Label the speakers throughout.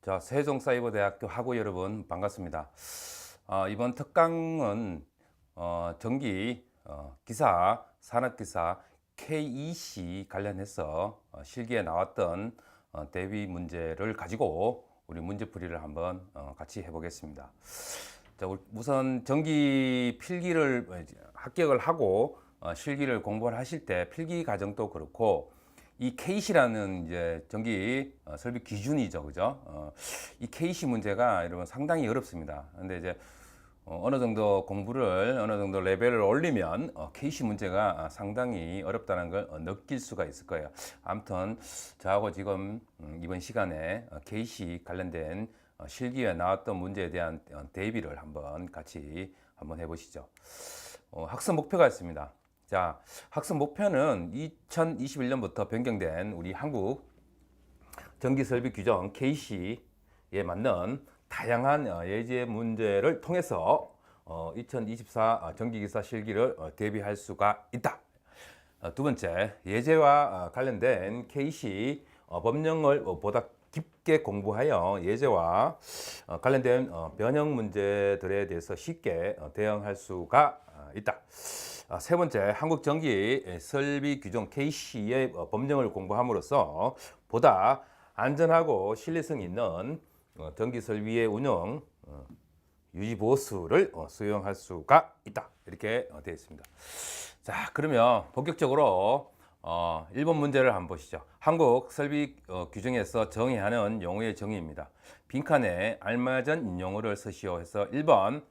Speaker 1: 자, 세종사이버대학교 학우 여러분 반갑습니다. 이번 특강은 전기 기사, 산업기사 KEC 관련해서 실기에 나왔던 대비 문제를 가지고 우리 문제풀이를 한번 같이 해보겠습니다. 자, 우선 전기 필기를 합격을 하고 실기를 공부를 하실 때 필기 과정도 그렇고 이 KC라는 이제 전기 설비 기준이죠, 그죠? 이 KC 문제가 여러분 상당히 어렵습니다. 근데 이제 어느 정도 공부를 어느 정도 레벨을 올리면 KC 문제가 상당히 어렵다는 걸 느낄 수가 있을 거예요. 아무튼 저하고 지금 이번 시간에 KC 관련된 실기에 나왔던 문제에 대한 대비를 한번 같이 한번 해보시죠. 학습 목표가 있습니다. 자, 학습 목표는 2021년부터 변경된 우리 한국 전기설비 규정 KC에 맞는 다양한 예제 문제를 통해서 2024 전기기사 실기를 대비할 수가 있다. 두 번째, 예제와 관련된 KC 법령을 보다 깊게 공부하여 예제와 관련된 변형 문제들에 대해서 쉽게 대응할 수가 있다. 세 번째, 한국전기설비규정 KC의 법령을 공부함으로써 보다 안전하고 신뢰성 있는 전기설비의 운영, 유지보수를 수용할 수가 있다. 이렇게 되어 있습니다. 자, 그러면 본격적으로 1번 문제를 한번 보시죠. 한국 설비 규정에서 정의하는 용어의 정의입니다. 빈칸에 알맞은 용어를 쓰시오 해서 1번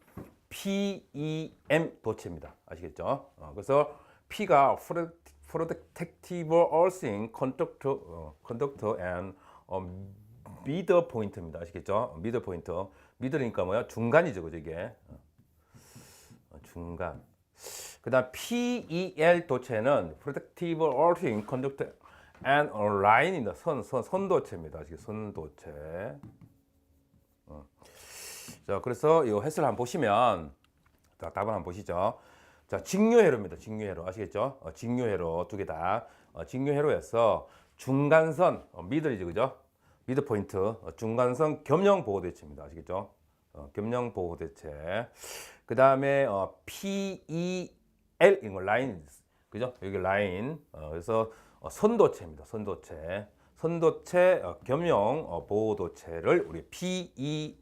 Speaker 1: PEM 도체입니다. 아시겠죠? 그래서 P가 Protective Earthing Conductor and Middle Point입니다. 아시겠죠? Middle Point. 미들이니까 뭐야? 중간이죠, 그죠? 이게 중간. 그다음 PEL 도체는 Protective Earthing Conductor and Line입니다. 선 도체입니다. 아시겠죠? 선 도체. 자, 그래서 이 해설 한번 보시면, 자, 답을 한번 보시죠. 자, 직류회로입니다. 직류회로. 아시겠죠? 직류회로 두 개 다. 직류회로에서 중간선, 미들이죠, 그죠? 미드 포인트, 중간선 겸용 보호대체입니다. 아시겠죠? 겸용 보호대체. 그 다음에 PEL, 이거 라인, 그죠? 여기 라인. 그래서 선도체입니다. 선도체. 선도체 겸용 보호도체를 우리 PEL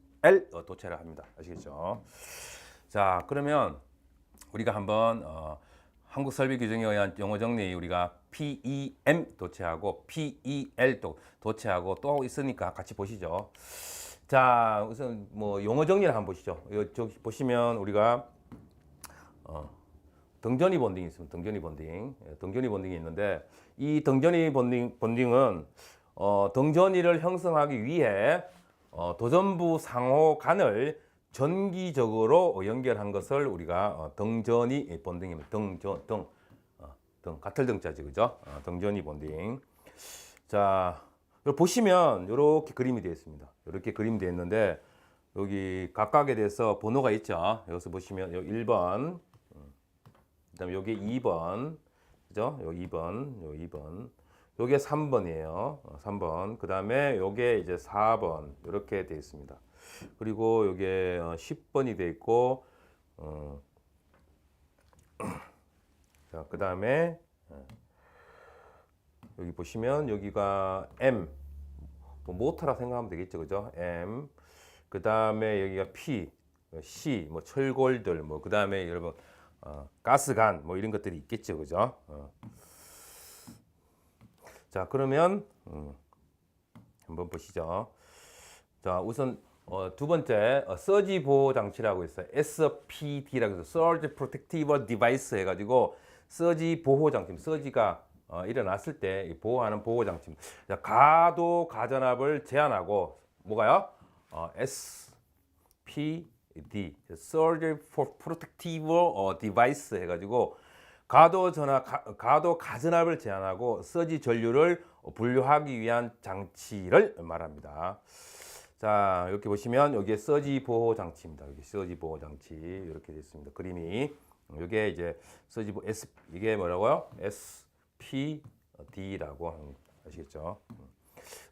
Speaker 1: 도체라 합니다. 아시겠죠? 자, 그러면 우리가 한번 한국 설비 규정에 의한 용어 정리 우리가 PEM 도체하고 PEL 도체하고 또 있으니까 같이 보시죠. 자, 우선 뭐 용어 정리를 한번 보시죠. 저기 보시면 우리가 등전이 본딩이 있습니다. 등전이 본딩. 등전이 본딩이 있는데 이 등전이 본딩은 등전이를 형성하기 위해 도전부 상호 간을 전기적으로 연결한 것을 우리가 등전이 본딩입니다. 등 같은 등자지, 그죠? 등전이 본딩. 자, 보시면 이렇게 그림이 되어 있습니다. 이렇게 그림이 되어 있는데 여기 각각에 대해서 번호가 있죠. 여기서 보시면 여기 1번, 그다음에 여기 2번, 그죠? 여기 2번, 여기 2번. 요게 3번이에요. 3번. 그 다음에 요게 이제 4번. 이렇게 되어 있습니다. 그리고 요게 10번이 되어 있고, 자, 그 다음에 여기 보시면 여기가 M, 뭐 모터라 생각하면 되겠죠. 그죠? M. 그 다음에 여기가 P, C, 뭐 철골들, 뭐, 그 다음에 여러분, 가스관, 뭐 이런 것들이 있겠죠. 그죠? 자, 그러면 한번 보시죠. 자, 우선 두 번째 서지 보호 장치라고 있어요. SPD라고 해서 Surge Protective Device 해가지고 서지 보호 장치, 서지가 일어났을 때 보호하는 보호 장치입니다. 자, 가도 가전압을 제한하고 뭐가요? SPD, Surge Protective Device 해가지고 가도 가전압을 제한하고 서지 전류를 분류하기 위한 장치를 말합니다. 자, 이렇게 보시면 여기에 서지 보호 장치입니다. 여기 서지 보호 장치 이렇게 되어 있습니다. 그림이 이게 이제 서지 보호 이게 뭐라고요? SPD라고 아시겠죠?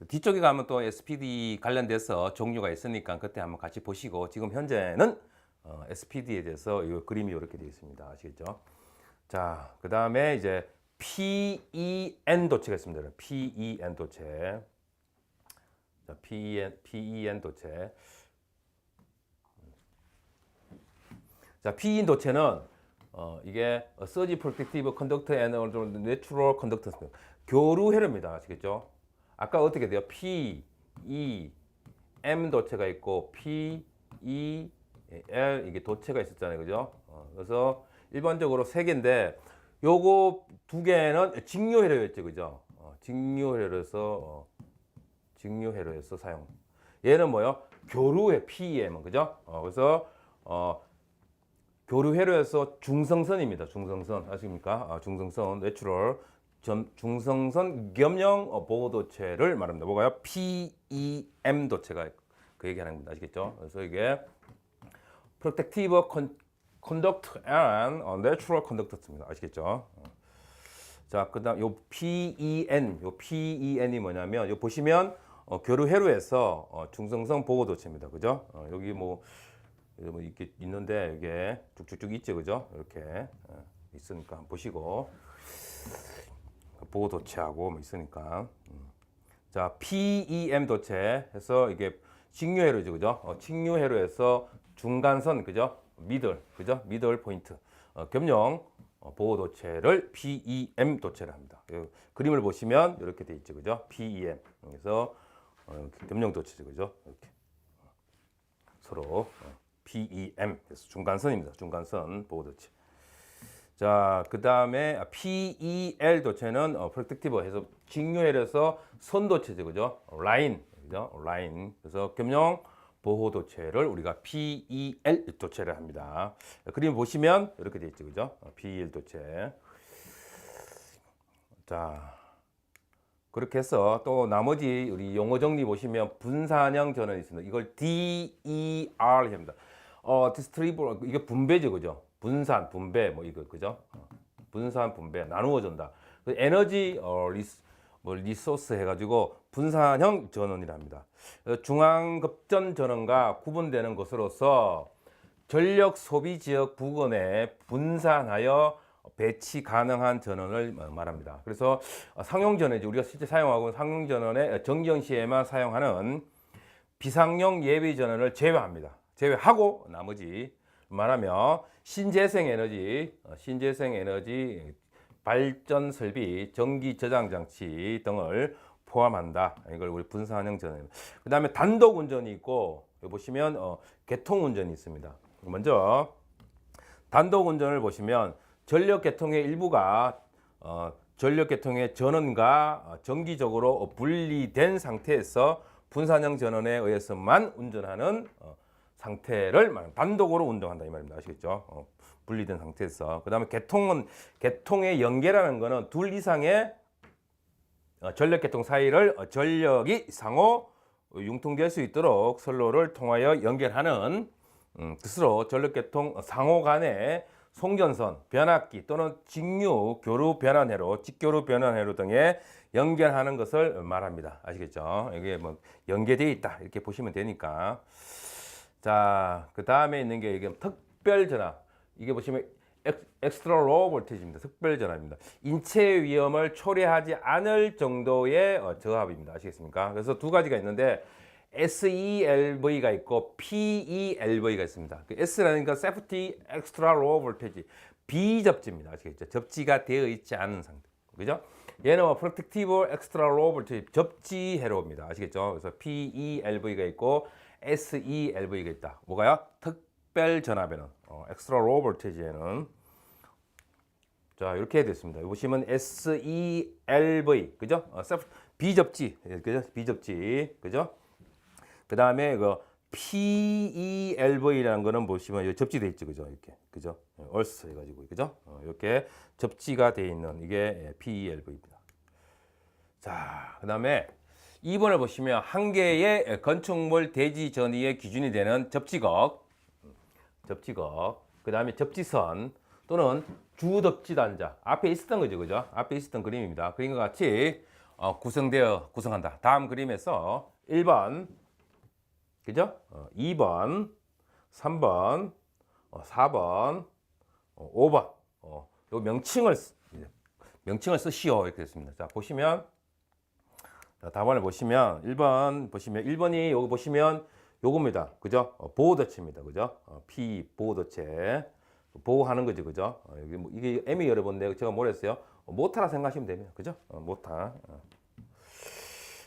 Speaker 1: 뒤쪽에 가면 또 SPD 관련돼서 종류가 있으니까 그때 한번 같이 보시고 지금 현재는 SPD에 대해서 이 그림이 이렇게 되어 있습니다. 아시겠죠? 자, 그 다음에 이제 PEN 도체가 있습니다. PEN 도체. 자, PEN 도체. 자, PEN 도체는 이게 Surge Protective Conductor and Natural Conductor 교류 회로입니다. 아시겠죠? 아까 어떻게 돼요? P, E, M 도체가 있고 P, E, L 이게 도체가 있었잖아요. 그죠? 그래서 일반적으로 세 개인데 요거 두 개는 직류 회로였죠. 그죠? 직류 회로에서 직류 회로에서 사용. 얘는 뭐요? 교류회 PEM은 그죠? 그래서 교류 회로에서 중성선입니다. 중성선 아십니까? 중성선 내추럴 중성선 겸용 보호 도체를 말합니다. 뭐가요? PEM 도체가 그 얘기하는 겁니다. 아시겠죠? 그래서 이게 Protective Conductor and Natural Conductor입니다. 아시겠죠? 자, 그다음 요 PEN이 뭐냐면 요 보시면 교류 회로에서 중성선 보호 도체입니다. 그죠? 여기 뭐 이렇게 있는데 이게 쭉쭉쭉 있죠, 그죠? 이렇게 있으니까 한번 보시고 보호 도체하고 뭐 있으니까 자 PEM 도체 해서 이게 직류 회로죠, 그죠? 직류 회로에서 중간선 그죠? 미들 그죠? 미들 포인트 겸용 보호 도체를 PEM 도체를 합니다. 그림을 보시면 이렇게 돼 있죠, 그죠? PEM 그래서 겸용 도체죠, 그죠? 이렇게 서로 PEM 그래서 중간선입니다. 중간선 보호 도체. 자, 그 다음에 PEL 도체는 프로텍티브 해서 직류회로에서 선 도체죠, 그죠? 라인, 그죠? 라인. 그래서 겸용 보호 도체를 우리가 PEL 도체를 합니다. 그림 보시면 이렇게 돼 있죠, 그죠? PEL 도체. 자, 그렇게 해서 또 나머지 우리 용어 정리 보시면 분산형 전원이 있습니다. 이걸 DER 합니다. 디스트리브 이게 분배죠, 그죠? 분산, 분배 뭐 이거 그죠? 분산, 분배 나누어 준다. 에너지 리소스 해가지고 분산형 전원이랍니다. 중앙급전 전원과 구분되는 것으로서 전력 소비 지역 부근에 분산하여 배치 가능한 전원을 말합니다. 그래서 상용 전원이지 우리가 실제 사용하고 상용 전원의 정경 시에만 사용하는 비상용 예비 전원을 제외합니다. 제외하고 나머지 말하면 신재생 에너지 발전 설비, 전기 저장 장치 등을 포함한다. 이걸 우리 분산형 전원입니다. 그 다음에 단독 운전이 있고 여기 보시면 개통 운전이 있습니다. 먼저 단독 운전을 보시면 전력 계통의 일부가 전력 계통의 전원과 정기적으로 분리된 상태에서 분산형 전원에 의해서만 운전하는 상태를 단독으로 운동한다 이 말입니다. 아시겠죠? 분리된 상태에서. 그 다음에 개통의 연계라는 것은 둘 이상의 전력 계통 사이를 전력이 상호 융통될 수 있도록 선로를 통하여 연결하는 뜻으로 전력 계통 상호 간의 송전선, 변압기 또는 직류 교류 변환회로, 직교류 변환회로 등에 연결하는 것을 말합니다. 아시겠죠? 이게 뭐 연계되어 있다 이렇게 보시면 되니까. 자, 그 다음에 있는 게 이게 특별 전압. 이게 보시면 엑스트라 로우 볼테이지입니다. 특별 전압입니다. 인체 위험을 초래하지 않을 정도의 저압입니다. 아시겠습니까? 그래서 두 가지가 있는데 SELV가 있고 PELV가 있습니다. 그 S라는 건 Safety Extra Low Voltage 비접지입니다. 아시겠죠? 접지가 되어 있지 않은 상태. 그죠? 얘는 Protective Extra Low Voltage 접지 회로입니다. 아시겠죠? 그래서 PELV가 있고 SELV가 있다. 뭐가요? 특별 전압에는 Extra Low Voltage에는 자 이렇게 됐습니다. 보시면 SELV 그죠? 비접지 그죠? 비접지 그죠? 그 다음에 그 PELV라는 거는 보시면 접지돼 있죠, 그죠? 이렇게 그죠? 얼스 해가지고 그죠? 이렇게 접지가 돼 있는 이게 PELV입니다. 자, 그 다음에 2번을 보시면 한 개의 건축물 대지 전이의 기준이 되는 접지각, 그 다음에 접지선 또는 주접지 단자 앞에 있었던 거죠, 그죠? 앞에 있었던 그림입니다. 그림과 같이 구성한다. 다음 그림에서 1번, 그죠? 2번, 3번, 4번, 5번. 요 명칭을 쓰시오. 이렇게 됐습니다. 자, 보시면, 자, 답안을 보시면, 1번 보시면, 1번이 요거 보시면 요겁니다. 그죠? 보호도체입니다. 그죠? P 보호도체. 보호하는 거지. 그죠? 이게 M이 여러분데 제가 뭘 했어요? 모타라 생각하시면 됩니다. 그죠? 모타.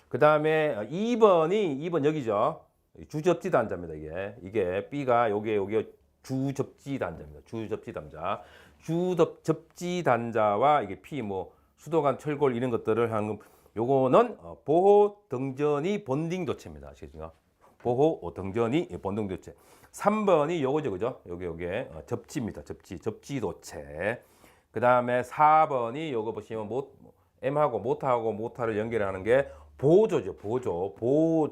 Speaker 1: 그 다음에 2번 여기죠. 주접지 단자입니다. 이게 B가 요게 주접지 단자입니다. 주접지 단자. 주접지 단자와 이게 P 뭐 수도관 철골 이런 것들을 하는 요거는 보호 등전이 본딩 도체입니다. 아시겠죠? 보호 등전이 본딩 도체. 3번이 요거죠. 그죠? 요게 접지입니다. 접지 도체. 그 다음에 4번이 요거 보시면 M하고 모타를 연결하는 게 보조죠. 보호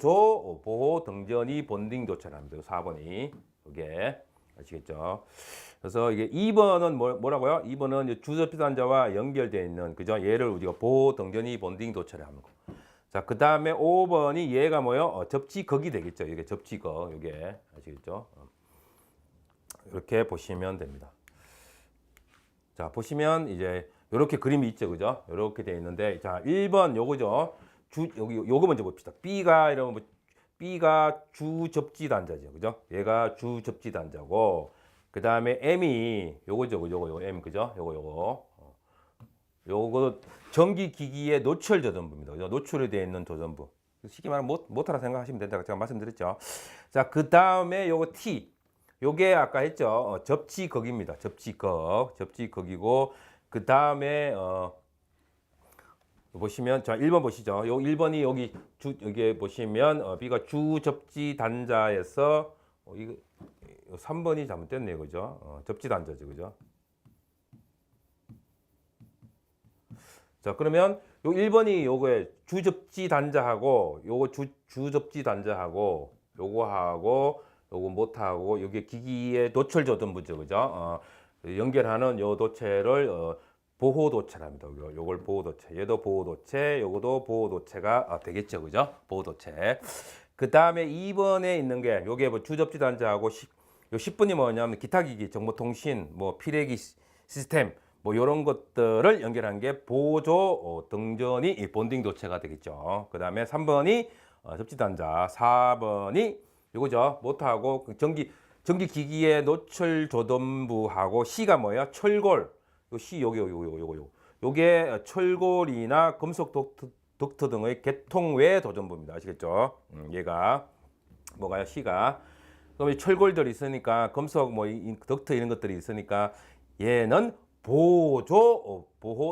Speaker 1: 등전이 본딩 도체랍니다. 4번이 이게 아시겠죠? 그래서 이게 2번은 뭐라고요? 2번은 주접지 단자와 연결되어 있는 그죠? 얘를 우리가 보호 등전이 본딩 도체를 하는 거. 자, 그 다음에 5번이 얘가 뭐요? 접지극이 되겠죠. 이게 접지극. 이게 아시겠죠? 이렇게 보시면 됩니다. 자, 보시면 이제 이렇게 그림이 있죠. 그죠? 이렇게 되어 있는데 자, 1번 요거죠. 요거 먼저 봅시다. B가 주접지 단자죠. 그죠? 얘가 주접지 단자고 그 다음에 M이 요거죠. 요거 M 그죠? 요거 전기기기의 노출 조전부입니다. 그죠? 노출이 되어 있는 조전부. 쉽게 말하면 모터라 생각하시면 된다고 제가 말씀드렸죠. 자, 그 다음에 요거 T. 요게 아까 했죠. 접지극입니다. 접지극이고 그 다음에 보시면 자 1번 보시죠. 요 1번이 여기 보시면 B가 주접지 단자에서 이거 3번이 잘못됐네요. 그죠? 접지 단자죠. 그죠? 자, 그러면 요 1번이 요거에 주접지 단자하고 요거 주접지 단자하고 요거하고 요거 모타하고 여기 기기의 노출 조전부죠. 그죠? 연결하는 요 도체를 보호도체랍니다. 요걸 보호도체. 얘도 보호도체, 요거도 보호도체가 되겠죠. 그죠? 보호도체. 그 다음에 2번에 있는 게 요게 뭐 주접지 단자하고 요 10번이 뭐냐면 기타기기, 정보통신, 뭐 피레기 시스템 뭐 이런 것들을 연결한 게 보조 등전이 본딩 도체가 되겠죠. 그 다음에 3번이 접지 단자, 4번이 이거죠. 모터하고 전기 기기의 노출 조전부하고 C가 뭐예요? 철골. 요 C 요게 철골이나 금속 덕트 등의 개통외 도전부입니다. 아시겠죠? 얘가 뭐가요? C가. 그럼 이 철골들이 있으니까 금속 뭐 덕트 이런 것들이 있으니까 얘는 보호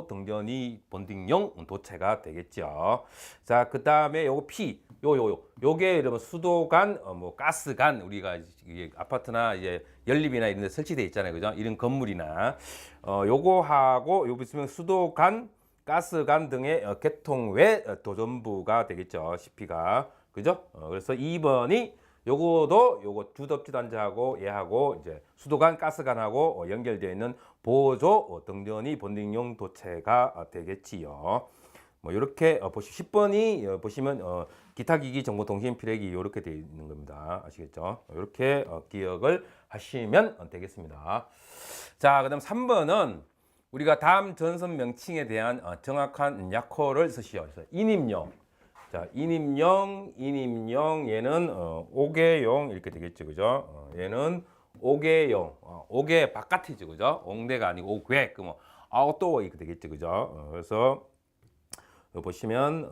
Speaker 1: 등전이 본딩용 도체가 되겠죠. 자, 그 다음에 요거 P, 요게 여러분 수도관, 뭐 가스관 우리가 이게 아파트나 이제 연립이나 이런 데 설치되어 있잖아요, 그죠? 이런 건물이나 요거하고 요거 있으면 수도관, 가스관 등의 개통외 도전부가 되겠죠, CP가 그죠? 그래서 2번이 요거 주접지 단자하고 얘하고 이제 수도관, 가스관하고 연결되어 있는 보조 등전이 본딩용 도체가 되겠지요. 뭐 이렇게 10번이 보시면 기타기기, 정보통신, 피레기 이렇게 되어 있는 겁니다. 아시겠죠? 이렇게 기억을 하시면 되겠습니다. 자, 그다음 3번은 우리가 다음 전선 명칭에 대한 정확한 약호를 쓰시오. 인입용. 자, 인입용 얘는 옥외용 이렇게 되겠죠. 그죠? 얘는 옥외용. 옥외 바깥이죠. 그죠? 옥내가 아니고 옥외. 그 뭐 아웃도어 이렇게 되겠죠. 그죠? 그래서 보시면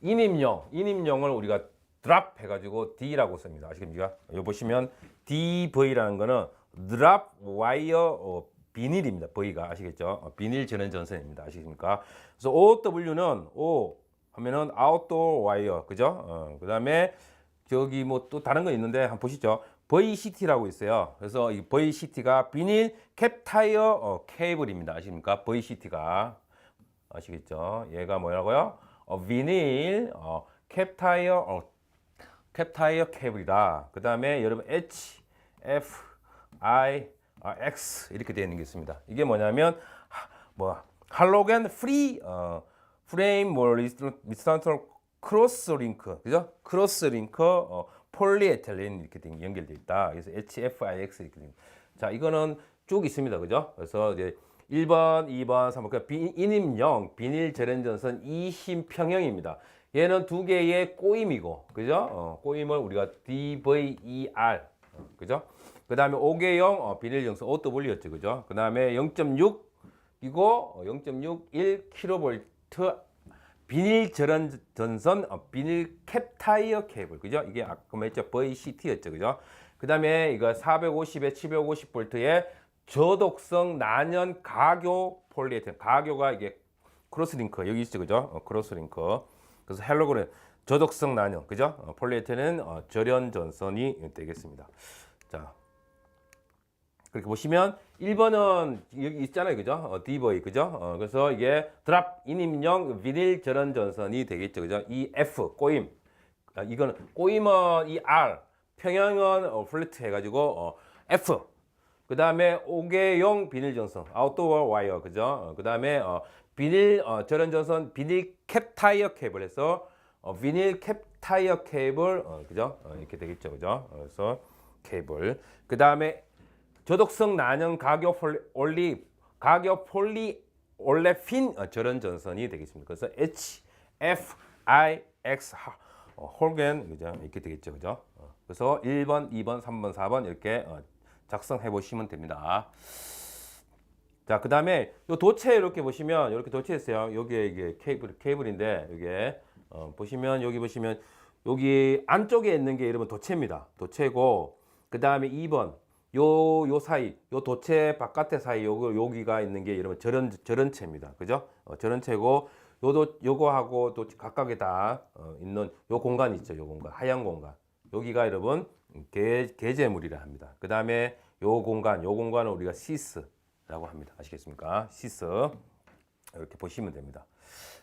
Speaker 1: 인입용을 우리가 드랍 해가지고 D라고 씁니다. 아시겠습니까? 여기 보시면 DV라는 거는 드랍 와이어 비닐입니다. V가 아시겠죠? 비닐 전원 전선입니다. 아시겠습니까? 그래서 OW는 O 하면은 아웃도어 와이어, 그죠? 그다음에 저기 뭐 또 다른 거 있는데 한번 보시죠. VCT라고 있어요. 그래서 이 VCT가 비닐 캡 타이어 케이블입니다. 아십니까? VCT가 아시겠죠? 얘가 뭐라고요? 비닐 캡 타이어 케이블이다. 그다음에 여러분 H, F, I, X 이렇게 되어 있는 게 있습니다. 이게 뭐냐면 뭐 할로겐 프레임 뭐 리스턴트 크로스 링크, 그죠? 크로스 링크 폴리에틸렌 이렇게 연결돼 있다. 그래서 HFIX 이렇게 됩니다. 자, 이거는 쭉 있습니다, 그죠? 그래서 이제 1번, 2번, 3번 그 인임용 비닐 절연전선 이심평형입니다. 얘는 두 개의 꼬임이고, 그죠? 꼬임을 우리가 DVER, 그죠? 그 다음에 5개용 비닐 정선 OW였죠, 그죠? 그 다음에 0.6이고 0.61kV 비닐 절연전선 비닐 캡타이어 케이블, 그죠? 이게 아까 말했죠, VCT였죠, 그죠? 그 다음에 이거 450에 750V의 저독성 난연 가교 폴리에틸렌, 가교가 이게 크로스링크 여기 있죠, 그죠? 크로스링크. 그래서 헬로그램 저독성 난연, 그죠? 폴리에틸렌 절연전선이 되겠습니다. 자, 그렇게 보시면 1번은 여기 있잖아요, 그죠? DV, 그죠? 그래서 이게 드랍 인임용 비닐 절연전선이 되겠죠, 그죠? 이 F 꼬임, 이거는 꼬임은 이 R, 평형은 플래트 해가지고 F. 그 다음에 5개용 비닐 전선 아웃도어 와이어, 그죠? 그 다음에 비닐 절연전선 비닐 캡 타이어 케이블 해서 비닐 캡 타이어 케이블, 그죠? 이렇게 되겠죠, 그죠? 그래서 케이블. 그 다음에 저독성 난연 가교 폴리 올레핀 절연전선이 되겠습니다. 그래서 HFIX 홀겐, 그죠? 이렇게 되겠죠, 그죠? 그래서 1번, 2번, 3번, 4번 이렇게 작성해 보시면 됩니다. 자, 그 다음에 요 도체 이렇게 보시면 이렇게 도체했어요. 여기에 이게 케이블인데 이게 보시면 여기 보시면 여기 안쪽에 있는 게 이러면 도체입니다. 도체고 그 다음에 2번 요 사이 요 도체 바깥에 사이 여기가 있는 게 이러면 절연체입니다. 그죠? 절연체고 요거하고 또 각각에 다 있는 요 공간 있죠. 요 공간 하얀 공간 여기가 여러분 계제물이라 합니다. 그 다음에 요 공간을 우리가 시스라고 합니다. 아시겠습니까? 시스 이렇게 보시면 됩니다.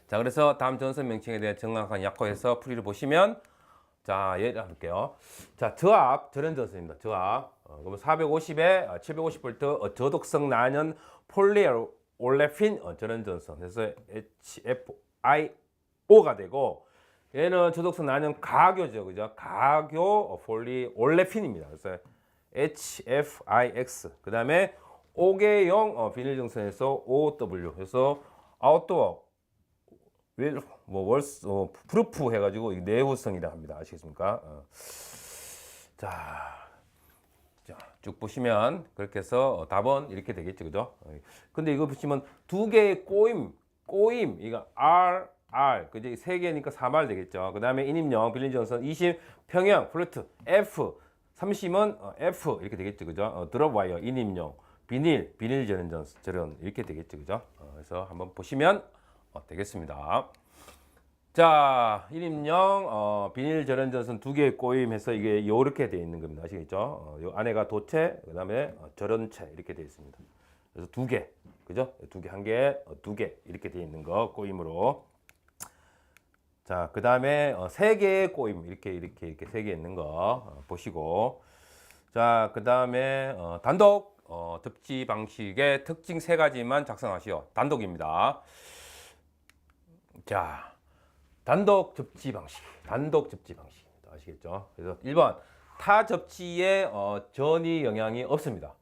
Speaker 1: 자, 그래서 다음 전선 명칭에 대한 정확한 약화해서 풀이를 보시면, 자, 예를 할게요. 자, 저압 절연전선입니다. 저압. 그러면 450에 750V 저독성 난연 폴리올레핀 절연전선. 그래서 HFIO가 되고. 얘는 저독성 난연 가교죠, 그죠? 가교 폴리올레핀입니다. 그래서 HFIX. 그 다음에 5개용 비닐 정선에서 OW. 그래서 아웃도어 프루프 해가지고 내구성이라 합니다. 아시겠습니까? 자, 쭉 보시면 그렇게 해서 답은 이렇게 되겠죠, 그죠? 근데 이거 보시면 두 개의 꼬임, 이거 그죠? 세 개니까 4말 되겠죠. 그 다음에 인임용 비닐 전선 20 평형 플루트 F 30은 F 이렇게 되겠죠, 그죠? 드롭 와이어 인임용 비닐 절연 이렇게 되겠죠, 그죠? 그래서 한번 보시면 되겠습니다. 자, 인임용 비닐 절연전선 두 개의 꼬임해서 이게 이렇게 되어 있는 겁니다. 아시겠죠? 요 안에가 도체, 그 다음에 절연체 이렇게 되어 있습니다. 그래서 두 개, 그죠? 두 개, 한 개, 두 개 이렇게 되어 있는 거 꼬임으로. 자, 그 다음에 세 개의 꼬임 이렇게 세 개 있는 거 보시고, 자, 그 다음에 단독 접지 방식의 특징 세 가지만 작성하시오. 단독입니다. 자, 단독 접지 방식입니다. 아시겠죠? 그래서 1번 타 접지에 전이 영향이 없습니다.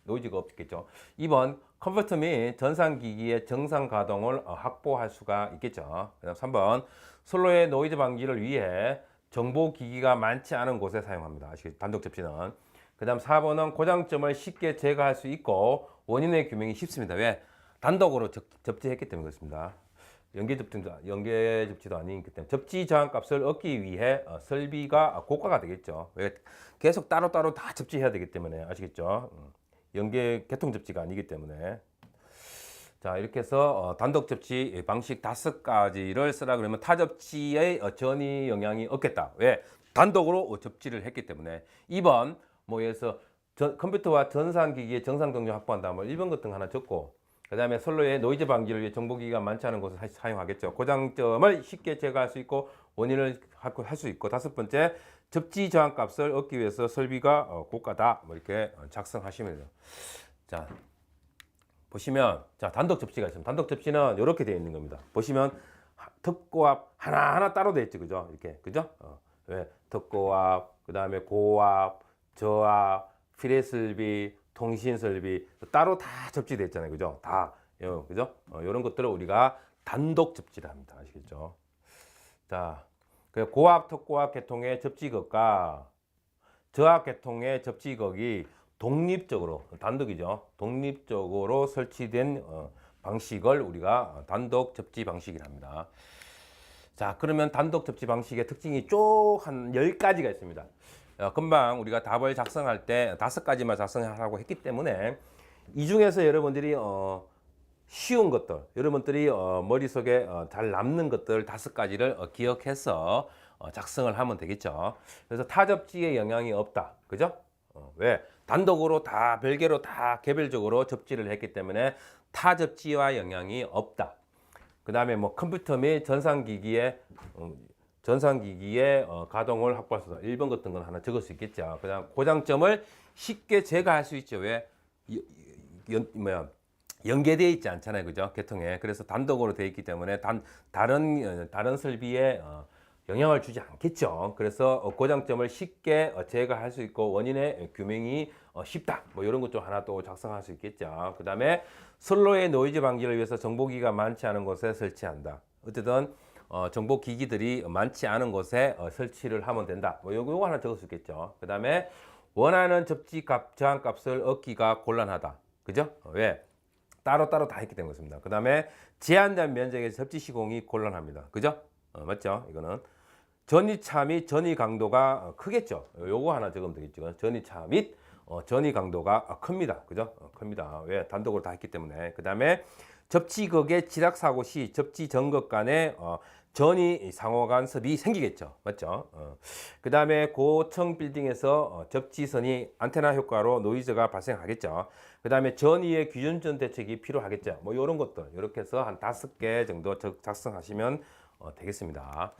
Speaker 1: 노이즈가 없겠죠. 2번 컨버터 및 전산기기의 정상 가동을 확보할 수가 있겠죠. 그다음 3번 선로의 노이즈 방지를 위해 정보기기가 많지 않은 곳에 사용합니다. 아시겠죠? 단독 접지는. 그 다음 4번은 고장점을 쉽게 제거할 수 있고 원인의 규명이 쉽습니다. 왜? 단독으로 접지했기 때문에 그렇습니다. 연계 접지도 아니기 때문에 접지 저항값을 얻기 위해 설비가 고가가 되겠죠. 왜? 계속 따로따로 다 접지해야 되기 때문에 아시겠죠? 연계 개통 접지가 아니기 때문에. 자, 이렇게 해서 단독 접지 방식 5가지를 쓰라 그러면 타 접지의 전이 영향이 없겠다. 왜? 단독으로 접지를 했기 때문에. 2번 뭐에서 컴퓨터와 전산기기의 정상 동력 확보한다. 뭐 1번 같은 거 하나 적고, 그 다음에 선로의 노이즈 방지를 위해 정보기기가 많지 않은 곳을 사용하겠죠. 고장점을 쉽게 제거할 수 있고 원인을 할 수 있고. 5번째 접지 저항값을 얻기 위해서 설비가 고가다. 뭐 이렇게 작성하시면 돼요. 자, 보시면 자 단독 접지가 있습니다. 단독 접지는 이렇게 되어 있는 겁니다. 보시면 특고압 하나하나 따로 되어 있죠, 그죠? 이렇게 그죠? 왜 특고압, 그 다음에 고압, 저압, 필요설비, 통신설비 따로 다 접지되어 있잖아요, 그죠? 다 그죠? 이런 것들을 우리가 단독 접지를 합니다. 아시겠죠? 자, 그 고압, 특고압 계통의 접지극과 저압 계통의 접지극이 독립적으로 단독이죠. 독립적으로 설치된 방식을 우리가 단독 접지 방식이라 합니다. 자, 그러면 단독 접지 방식의 특징이 쭉 한 10가지가 있습니다. 금방 우리가 답을 작성할 때 5가지만 작성하라고 했기 때문에 이 중에서 여러분들이 쉬운 것들, 여러분들이 머릿속에 잘 남는 것들 5가지를 기억해서 작성을 하면 되겠죠. 그래서 타접지에 영향이 없다. 그죠? 왜? 단독으로 다 별개로 다 개별적으로 접지를 했기 때문에 타접지와 영향이 없다. 그 다음에 뭐 컴퓨터 및 전산기기의 가동을 확보할 수 있다. 1번 같은 건 하나 적을 수 있겠죠. 그 다음 고장점을 쉽게 제거할 수 있죠. 왜? 연계되어 있지 않잖아요. 그죠? 계통에. 그래서 단독으로 되어 있기 때문에 다른 설비에 영향을 주지 않겠죠. 그래서 고장점을 쉽게 제거할 수 있고 원인의 규명이 쉽다. 뭐 이런 것 좀 하나 또 작성할 수 있겠죠. 그 다음에 선로의 노이즈 방지를 위해서 정보기가 많지 않은 곳에 설치한다. 어쨌든 정보기기들이 많지 않은 곳에 설치를 하면 된다. 뭐 요거 하나 적을 수 있겠죠. 그 다음에 원하는 접지값, 저항값을 얻기가 곤란하다. 그죠? 왜? 따로따로 다 했기 때문입니다. 그 다음에 제한된 면적에서 접지 시공이 곤란합니다. 그죠? 맞죠? 이거는 전이차 및 전이 강도가 크겠죠. 요거 하나 적으면 되겠죠. 전이차 및 전이 강도가 큽니다. 그죠? 큽니다. 왜? 단독으로 다 했기 때문에. 그 다음에 접지극의 지락 사고 시 접지 전극 간에 전이 상호 간섭이 생기겠죠. 맞죠? 그 다음에 고층 빌딩에서 접지선이 안테나 효과로 노이즈가 발생하겠죠. 그 다음에 전이의 기준전 대책이 필요하겠죠. 뭐 이런 것들 이렇게 해서 한 5개 정도 작성하시면 되겠습니다.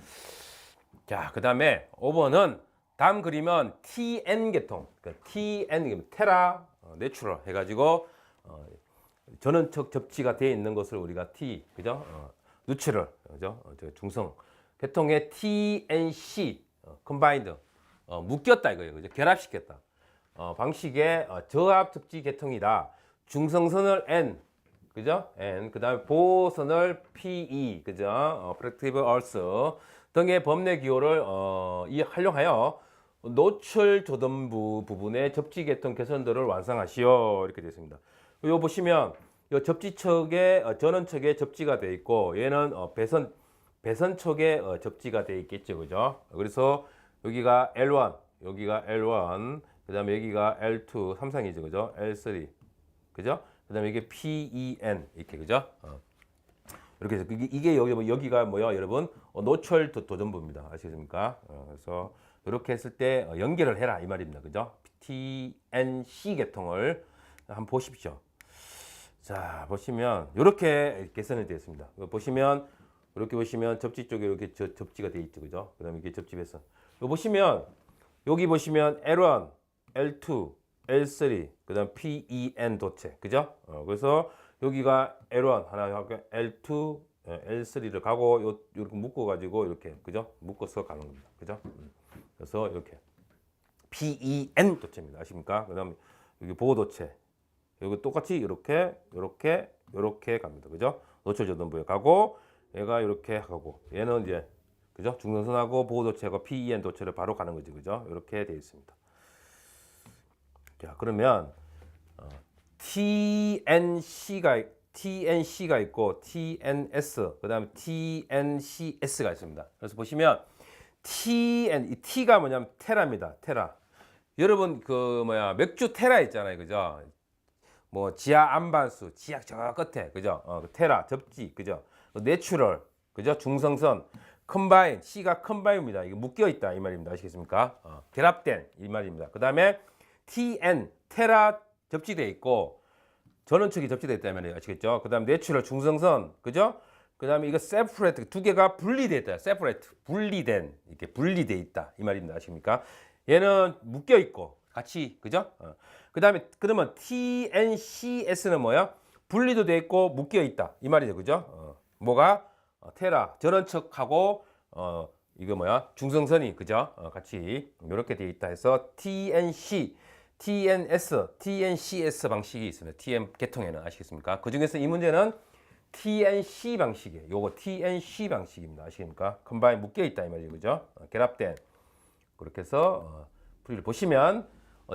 Speaker 1: 자, 그 다음에 5번은 다음 그림은 TN 계통, TN 테라 내추럴 해가지고 전원적 접지가 되어 있는 것을 우리가 T, 그죠? 뉴트럴, 그죠? 중성 계통의 TNC 컴바인드 묶였다 이거예요, 그죠? 결합시켰다. 방식의 저압 접지 계통이다. 중성선을 N, 그죠? N, 그 다음에 보호선을 PE, 그죠? 프랙티브 얼스 등의 법내 기호를 활용하여 노출 조던부 부분의 접지 계통 개선들을 완성하시오. 이렇게 되어 있습니다. 요 보시면 요 접지척에 전원척에 접지가 되어 있고 얘는 배선척에 접지가 되어 있겠죠. 그죠? 그래서 여기가 L1, 여기가 L1, 그다음에 여기가 L2, 삼상이죠. 그죠? L3. 그죠? 그다음에 이게 PEN 이렇게 그죠? 이렇게 해서 이게 여기가 뭐야, 여러분? 노출 도전부입니다. 아시겠습니까? 그래서 이렇게 했을 때 연결을 해라 이 말입니다. 그죠? TNC 계통을 한번 보십시오. 자, 보시면 이렇게 개선이 되어 있습니다. 보시면 이렇게 보시면 접지 쪽에 이렇게 접지가 되어 있죠. 그죠? 그다음에 이게 접지 배선. 보시면 여기 보시면 L1, L2, L3, 그다음 PEN 도체. 그죠? 그래서 여기가 L1 하나 하고 L2, L3를 가고 이렇게 묶어 가지고 이렇게 그죠? 묶어서 가는 겁니다. 그죠? 그래서 이렇게 PEN 도체입니다. 아십니까? 그다음 여기 보호 도체. 여기 똑같이 이렇게 갑니다. 그죠? 노출 조던부에 가고 얘가 이렇게 하고 얘는 이제 그죠? 중성선하고 보호 도체하고 PEN 도체를 바로 가는 거지. 그죠? 이렇게 되어 있습니다. 자, 그러면 TNC가 있고 TNS, 그다음에 TNCS가 있습니다. 그래서 보시면 이 T가 뭐냐면 테라입니다. 테라. 여러분 맥주 테라 있잖아요. 그죠? 뭐 지하 안반수, 지하 저 끝에, 그죠? 테라, 접지, 그죠? 내추럴, 그죠? 중성선, 컴바인, C가 컴바인입니다. 이게 묶여 있다 이 말입니다. 아시겠습니까? 결합된 이 말입니다. 그 다음에 TN, 테라 접지되어 있고 전원축이 접지되어 있다 이 말이에요. 아시겠죠? 그 다음에 내추럴, 중성선, 그죠? 그 다음에 이거 세퍼레이트, 두 개가 분리되어 있다. 세퍼레이트, 이렇게 분리되어 있다 이 말입니다. 아십니까? 얘는 묶여 있고 같이, 그죠? 그 다음에 그러면 TNCS는 뭐야?
Speaker 2: 분리도 돼 있고 묶여 있다 이 말이죠, 그죠? 뭐가 테라 전원척하고 이거 뭐야 중성선이 그죠? 같이 이렇게 돼 있다 해서 TNC, TNS, TNCS 방식이 있습니다. TM 계통에는 아시겠습니까? 그 중에서 이 문제는 TNC 방식이에요. 요거 TNC 방식입니다. 아시겠습니까? 컴바인 묶여 있다 이 말이죠, 그죠? 결합된 그렇게 해서 분리를 보시면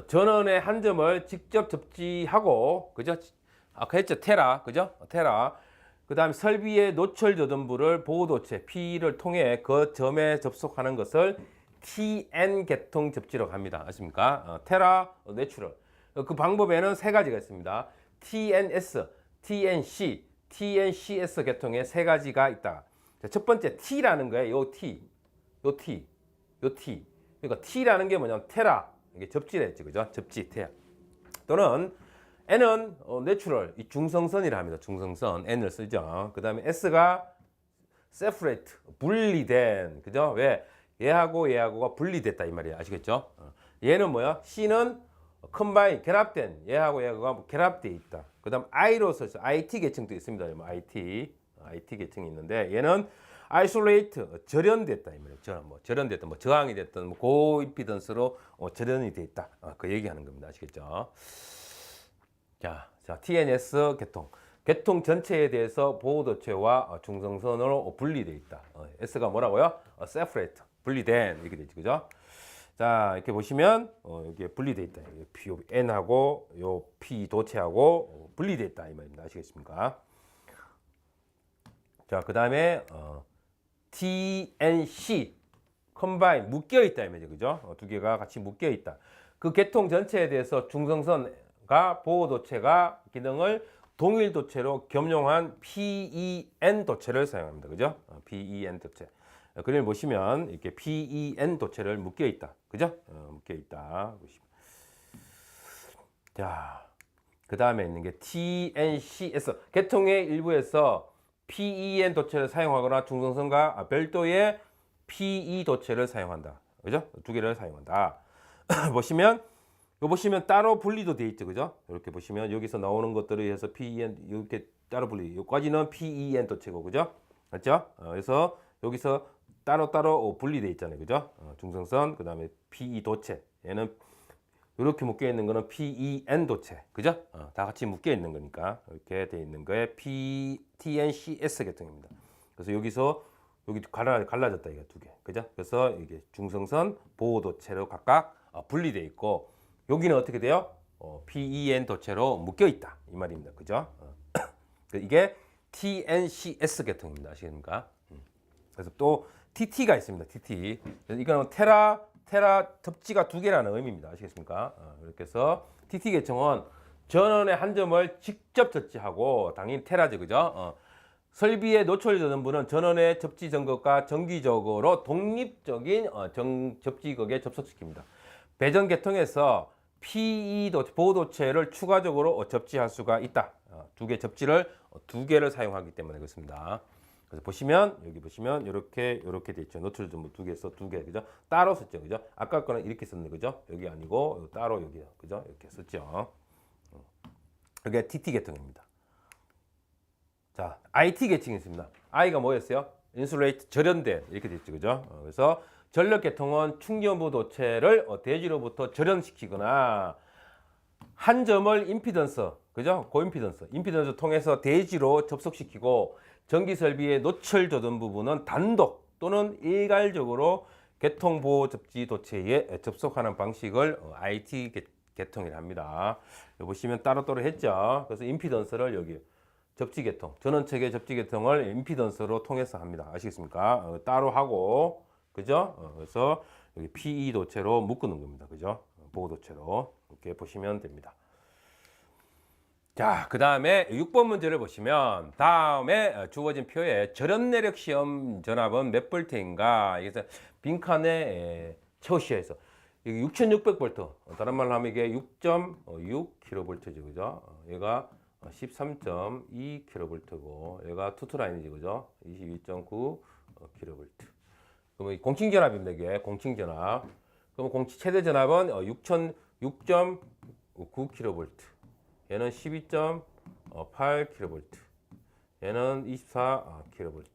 Speaker 2: 전원의 한 점을 직접 접지하고 그죠? 아까 했죠 테라 그죠? 테라 그 다음에 설비의 노출 저등부를 보호도체 P를 통해 그 점에 접속하는 것을 TN 계통 접지라고 합니다. 아십니까? 테라 내추럴 그 방법에는 세 가지가 있습니다. TNS, TNC, TNCS 계통에 세 가지가 있다. 첫 번째 T라는 거예요. 요 T, 요 T, 요 T. 그러니까 T라는 게 뭐냐면 테라 이게 접지라 했죠, 그죠? 접지 테라 또는 N은 내추럴 이 중성선이라 합니다. 중성선 N을 쓰죠. 그 다음에 S가 separate 분리된 그죠? 왜 얘하고 얘하고가 분리됐다 이 말이야. 아시겠죠? 얘는 뭐야? C는 combine 결합된 얘하고 얘하고가 결합돼 있다. 그 다음 I로서 IT 계층도 있습니다. 뭐 IT 계층이 있는데 얘는 isolate 절연됐다 이 말이에요. 절연됐다, 뭐 저항이 됐든 뭐 고임피던스로 절연이 돼 있다. 그 얘기하는 겁니다. 아시겠죠? 자, TNS 계통 전체에 대해서 보호도체와 중성선으로 분리되어 있다. S가 뭐라고요? separate 분리된 이렇게 되죠, 그죠? 자, 이렇게 보시면 여기에 분리되어 있다. N하고 요 P 도체하고 분리되어 있다 이 말입니다. 아시겠습니까? 자, 그 다음에 TNC 컴바인 묶여 있다 이 말이죠, 그죠? 두 개가 같이 묶여 있다. 그 계통 전체에 대해서 중성선과 보호도체가 기능을 동일 도체로 겸용한 PEN 도체를 사용합니다. 그죠? PEN 도체. 그림을 보시면 이렇게 PEN 도체를 묶여 있다. 그죠? 묶여 있다. 자, 그 다음에 있는 게 TNCS. 계통의 일부에서 PEN 도체를 사용하거나 중성선과 별도의 PE 도체를 사용한다. 그죠? 두 개를 사용한다. 보시면 따로 분리도 되어 있죠, 그죠? 이렇게 보시면 여기서 나오는 것들에 의해서 PEN 이렇게 따로 분리. 여기까지는 PEN 도체고, 그죠? 맞죠? 그래서 여기서 따로 분리되어 있잖아요, 그죠? 중성선, 그 다음에 PE 도체. 얘는 이렇게 묶여 있는 거는 PEN 도체, 그죠? 다 같이 묶여 있는 거니까 이렇게 되어 있는 거에 TNCS 계통입니다. 그래서 여기 갈라졌다 이거 두 개, 그죠? 그래서 이게 중성선 보호 도체로 각각 분리되어 있고. 여기는 어떻게 돼요? PEN 도체로 묶여 있다 이 말입니다. 그죠? 이게 TNCS 계통입니다. 아시겠습니까? 그래서 또 TT가 있습니다. TT. 이거는 테라 접지가 두 개라는 의미입니다. 아시겠습니까? 이렇게 해서 TT 계통은 전원의 한 점을 직접 접지하고 당연히 테라죠, 그죠? 설비의 노출 전원부는 전원의 접지 전극과 정기적으로 독립적인 접지극에 접속시킵니다. 배전 계통에서 PE 보호도체를 추가적으로 접지할 수가 있다. 두 개 접지를 두 개를 사용하기 때문에 그렇습니다. 그래서 보시면 여기 보시면 이렇게 돼 있죠. 노출 전부 두 개에서 두 개, 그죠? 따로 썼죠, 그죠? 아까 거는 이렇게 썼는데, 그죠? 여기 아니고 따로 여기요, 그죠? 이렇게 썼죠. 이게 TT 계통입니다. 자, IT 계층이 있습니다. I가 뭐였어요? 인슐레이트 절연된 이렇게 돼 있죠, 그죠? 그래서 전력 계통은 충전부 도체를 대지로부터 절연시키거나 한 점을 임피던스, 그죠? 임피던스 통해서 대지로 접속시키고 전기 설비의 노출 조던 부분은 단독 또는 일괄적으로 계통 보호 접지 도체에 접속하는 방식을 IT 계통이라 합니다. 여기 보시면 따로따로 했죠. 그래서 임피던스를 여기 접지 계통, 전원체계 접지 계통을 임피던스로 통해서 합니다. 아시겠습니까? 따로 하고, 그죠? 그래서 여기 PE 도체로 묶는 겁니다. 그죠? 보호 도체로 이렇게 보시면 됩니다. 자, 그 다음에 6번 문제를 보시면 다음에 주어진 표에 절연 내력 시험 전압은 몇 볼트인가? 그래서 빈칸에 채우시야 해서 여기 6600볼트. 다른 말로 하면 이게 6.6kV죠, 그죠? 얘가 13.2kV고 얘가 투투라인이지, 그죠? 22.9kV. 그러면 공칭전압입니다. 이게 공칭전압. 그러면 최대 전압은 6.9kV. 얘는 12.9 8kV. 얘는 24kV.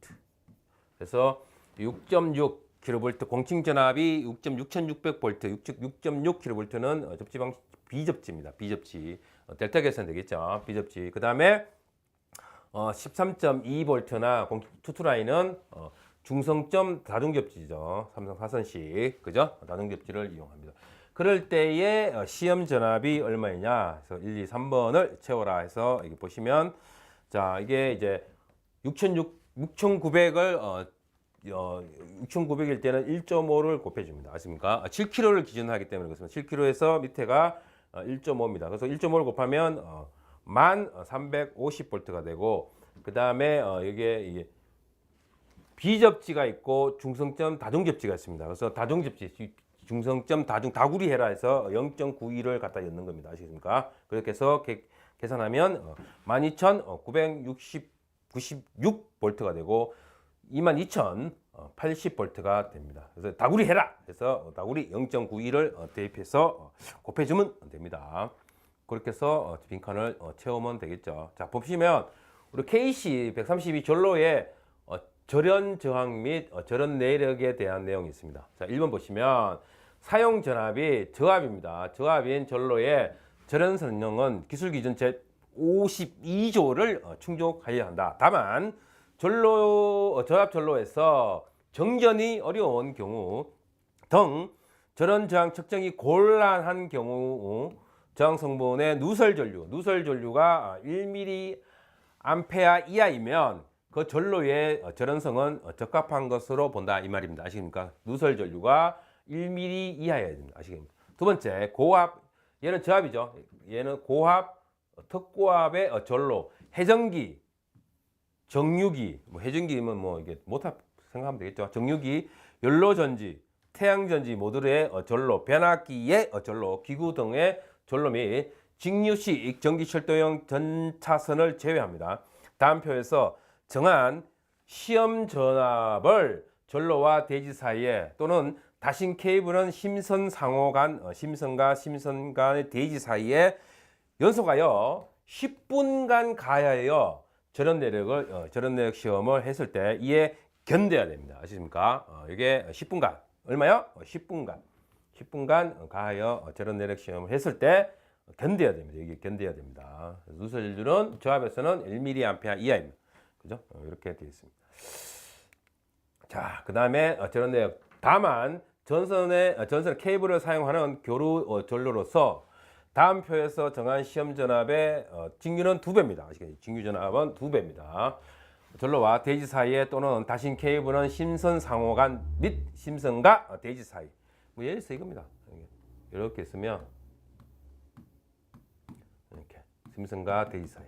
Speaker 2: 그래서 6.6kV 공칭전압이 6.6600V, 6.6kV는 접지 방식 비접지입니다. 비접지. 델타 계산 되겠죠. 비접지. 그 다음에 13.2V나 투투라인은 중성점 다중접지죠. 삼성 4선식. 그죠? 다중접지를 이용합니다. 그럴 때의 시험 전압이 얼마이냐? 그래서 1, 2, 3번을 채워라 해서 여기 보시면 자, 이게 이제 6,900을 6,900일 때는 1.5를 곱해줍니다. 아십니까? 7kg를 기준으로 하기 때문에 그렇습니다. 7kg에서 밑에가 1.5입니다. 그래서 1.5를 곱하면 1350V가 되고, 그 다음에 이게 비접지가 있고 중성점 다중접지가 있습니다. 그래서 다중접지, 중성점 다구리 해라 해서 0.92를 갖다 넣는 겁니다. 아시겠습니까? 그렇게 해서 계산하면 12,996V가 되고 22,080V가 됩니다. 그래서 다구리 해라 해서 다구리 0.92를 대입해서 곱해주면 됩니다. 그렇게 해서 빈칸을 채우면 되겠죠. 자, 보시면 우리 KC 132 전로의 절연 저항 및 절연 내력에 대한 내용이 있습니다. 자, 1번 보시면 사용 전압이 저압입니다. 저압인 전로의 절연 성능은 기술 기준 제 52조를 충족하여야 한다. 다만 저압 전로에서 정전이 어려운 경우 등 절연 저항 측정이 곤란한 경우 저항 성분의 누설 전류가 1mA 이하이면 그 전로의 절연성은 적합한 것으로 본다 이 말입니다. 아시겠습니까? 누설 전류가 1mA 이하여야 됩니다. 아시겠습니까? 두 번째, 고압. 얘는 저압이죠. 얘는 고압, 특고압의 전로, 해전기, 정유기, 해전기면 이게 못합 생각하면 되겠죠. 정유기, 연로전지, 태양전지 모듈의 전로, 변압기의 전로, 기구 등의 전로 및 직류식 전기철도용 전차선을 제외합니다. 다음 표에서 정한 시험 전압을 전로와 대지 사이에 또는 다신 케이블은 심선과 심선 간의 대지 사이에 연속하여 10분간 가하여 절연 내력 시험을 했을 때 이에 견뎌야 됩니다. 아시십니까? 이게 10분간 얼마요? 10분간 가하여 절연 내력 시험을 했을 때 견뎌야 됩니다. 이게 견뎌야 됩니다. 누설율은 저압에서는 1mA 이하입니다. 그죠? 이렇게 되어 있습니다. 자, 그 다음에 절연 내력. 다만 전선의 케이블을 사용하는 교류 전로로서 다음 표에서 정한 시험 전압의 직류는 2배입니다. 아시겠죠? 직류 전압은 2배입니다. 전로와 대지 사이에 또는 다신 케이블은 심선 상호간 및 심선과 대지 사이. 뭐 예를 들어서 이겁니다. 이렇게 쓰면 이렇게 심선과 대지 사이.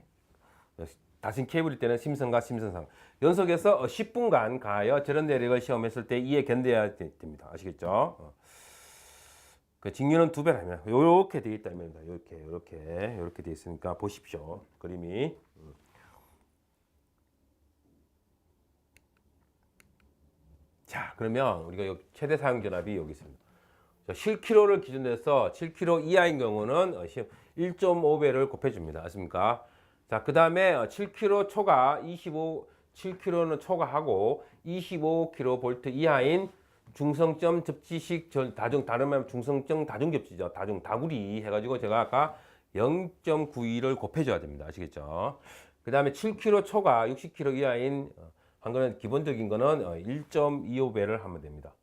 Speaker 2: 다신 케이블일 때는 심선과 심선 상호. 연속해서 10분간 가하여 절연 내력을 시험했을 때 이에 견뎌야 됩니다. 아시겠죠? 그 직류는 2배라면 이렇게 되어 있다 입니다. 이렇게 되어 있으니까 보십시오. 그림이. 자, 그러면 우리가 최대 사용 전압이 여기 있습니다. 실키로를 기준으로 해서 7kg 이하인 경우는 1.5배를 곱해줍니다. 아십니까? 자, 그 다음에 7kg 초과 7kg는 초과하고 25kV 이하인 중성점 접지식 다르면 중성점 다중접지죠. 다구리 해가지고 제가 아까 0.92를 곱해줘야 됩니다. 아시겠죠? 그 다음에 7kg 초과 60kg 이하인 한 거는 기본적인 거는 1.25배를 하면 됩니다.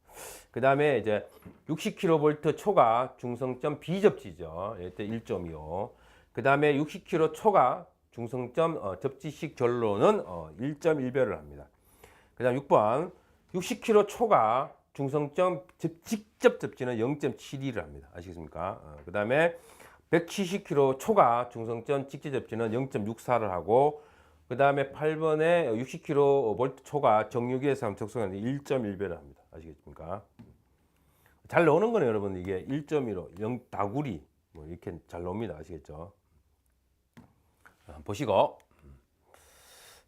Speaker 2: 그 다음에 이제 60kV 초과 중성점 비접지죠. 이때 1.25. 그 다음에 60kg 초과 중성점 접지식 전로는 1.1배를 합니다. 그 다음 6번 60kg 초과 중성점 직접 접지는 0.72를 합니다. 아시겠습니까? 그 다음에 170kg 초과 중성점 직접 접지는 0.64를 하고 그 다음에 8번에 60kV 초과 정유기에서 적성하는 1.1배를 합니다. 아시겠습니까? 잘 나오는 거는 여러분 이게 1.15, 0 다구리 뭐 이렇게 잘 나옵니다. 아시겠죠? 보시고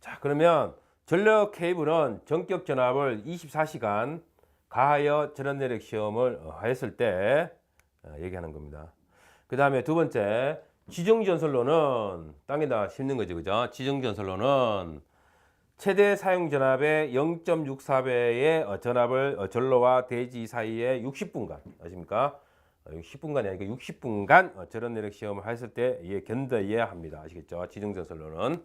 Speaker 2: 자, 그러면 전력 케이블은 전격 전압을 24시간 가하여 절연 내력 시험을 했을 때 얘기하는 겁니다. 그 다음에 두 번째 지정전선로는 땅에다 심는 거죠, 그죠? 지정전선로는 최대 사용 전압의 0.64배의 전압을 전로와 대지 사이에 60분간, 아십니까? 60분간이 아니고 60분간 절연 내력 시험을 했을 때 견뎌야 합니다. 아시겠죠? 지정전선로는.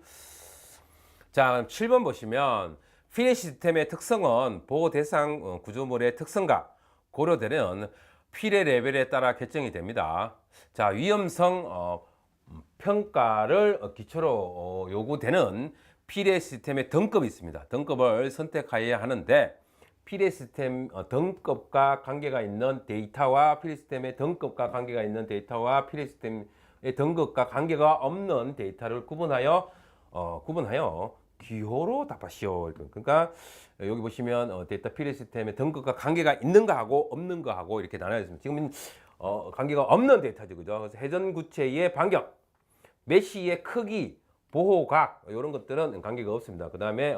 Speaker 2: 자, 7번 보시면 피레 시스템의 특성은 보호 대상 구조물의 특성과 고려되는 피레 레벨에 따라 결정이 됩니다. 자, 위험성 평가를 기초로 요구되는 피레 시스템의 등급이 있습니다. 등급을 선택해야 하는데 피레 시스템 등급과 관계가 있는 데이터와 피레 시스템의 등급과 관계가 있는 데이터와 피레 시스템의 등급과 관계가 없는 데이터를 구분하여 기호로 답하시오. 그러니까 여기 보시면 데이터 피레 시스템의 등급과 관계가 있는 거하고 없는 거하고 이렇게 나눠져 있습니다. 지금은 관계가 없는 데이터죠, 그죠? 그래서 회전 구체의 반경, 메쉬의 크기, 보호각 이런 것들은 관계가 없습니다. 그 다음에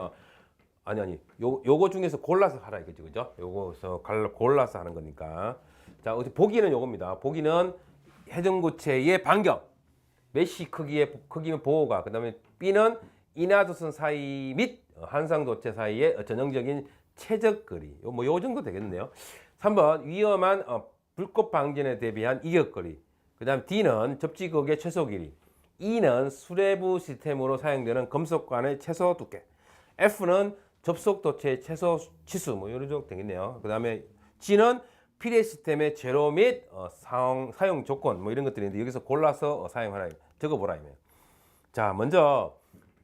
Speaker 2: 요거 중에서 골라서 하라 이거죠, 그죠? 요거서 골라서 하는 거니까. 자, 보기는 요겁니다. 보기는 회전구체의 반경, 메쉬 크기는 보호각, 그 다음에 B는 인하도선 사이 및 한상도체 사이의 전형적인 최적거리. 요 정도 되겠네요. 3번 위험한 불꽃 방전에 대비한 이격거리. 그 다음 D는 접지극의 최소 길이. E는 수레부 시스템으로 사용되는 금속관의 최소 두께. F는 접속 도체의 최소 치수. 이런 정도 되겠네요. 그 다음에 G는 피레 시스템의 제로 및 사용 조건 이런 것들인데 여기서 골라서 사용하라. 적어보라. 자, 먼저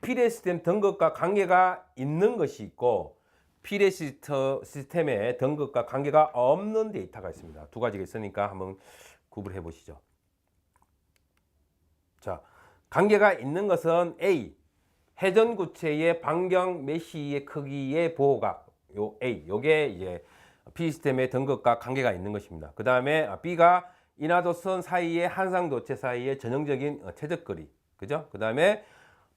Speaker 2: 피레 시스템 등급과 관계가 있는 것이 있고 피레 시스템의 등급과 관계가 없는 데이터가 있습니다. 두 가지가 있으니까 한번 구분해 보시죠. 자, 관계가 있는 것은 A, 회전구체의 반경 메쉬의 크기의 보호각, 요 A, 요게 이제 피레 시스템의 등급과 관계가 있는 것입니다. 그 다음에 B가 인하도선 사이의 한상도체 사이의 전형적인 최적거리, 그죠? 그 다음에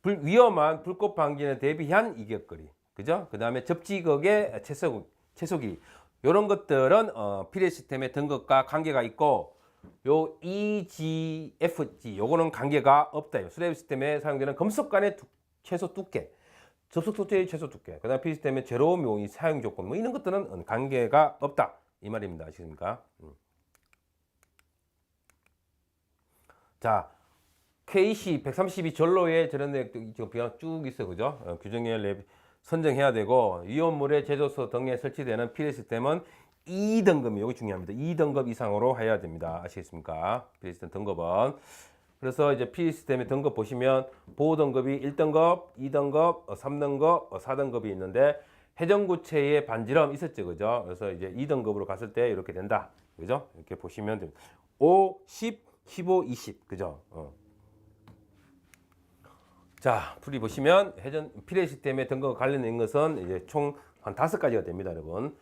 Speaker 2: 위험한 불꽃 방전에 대비한 이격거리, 그죠? 그 다음에 접지극의 최소 길이, 이런 것들은 피레 시스템의 등급과 관계가 있고, 요 EG, FG, 요거는 관계가 없다. 수레 시스템에 사용되는 금속관의 최소 두께, 접속 도체의 최소 두께, 그 다음 피레 시스템의 제로 묘의 사용 조건, 이런 것들은 관계가 없다. 이 말입니다. 아시겠습니까? 자, KC 132 전로의 절연 내역이 그냥 쭉 있어, 그죠? 규정에 선정해야 되고, 위험물의 제조소 등에 설치되는 피레 시스템은 2등급이 여기 중요합니다. 2등급 이상으로 해야 됩니다. 아시겠습니까? 피레 시스템 등급은. 그래서 이제 피레 시스템의 등급 보시면 보호 등급이 1등급, 2등급, 3등급, 4등급이 있는데 회전구체의 반지름 있었죠, 그죠? 그래서 이제 2등급으로 갔을 때 이렇게 된다, 그죠? 이렇게 보시면 됩니다. 5, 10, 15, 20, 그죠? 자, 풀이 보시면 피레 시스템의 등급과 관련된 것은 이제 총 한 5가지가 됩니다, 여러분.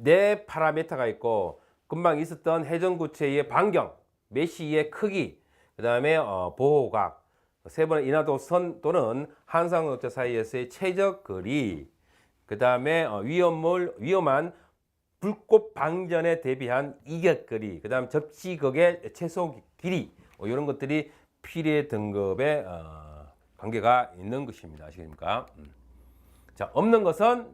Speaker 2: 4파라미터가 있고, 금방 있었던 회전구체의 반경, 메쉬의 크기, 그 다음에 보호각, 3번은 인하도선 또는 한상도체 사이에서의 최적거리, 그 다음에 위험한 불꽃 방전에 대비한 이격거리, 그 다음 접지극의 최소 길이, 이런 것들이 피레 등급에 관계가 있는 것입니다. 아시겠습니까? 자, 없는 것은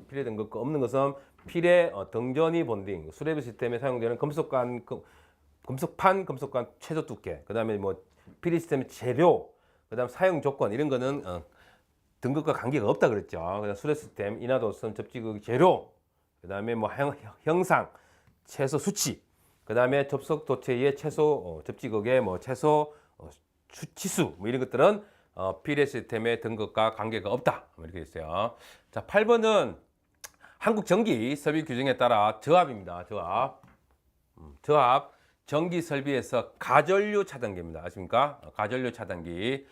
Speaker 2: 피레 등급과 없는 것은 피레 등전이 본딩, 수레비 시스템에 사용되는 금속판 최소 두께, 그 다음에 피레 시스템의 재료, 그 다음 사용 조건 이런 거는 등급과 관계가 없다 그랬죠. 그다음 수레 시스템, 인하도선, 접지극 재료, 그 다음에 형상, 최소 수치, 그 다음에 접속 도체의 최소 접지극의 최소 치수 이런 것들은 피레 시스템의 등급과 관계가 없다. 이렇게 있어요. 자, 8번은 한국 전기 설비 규정에 따라 저압입니다. 저압. 전기 설비에서 가전류 차단기입니다. 아십니까? 가전류 차단기.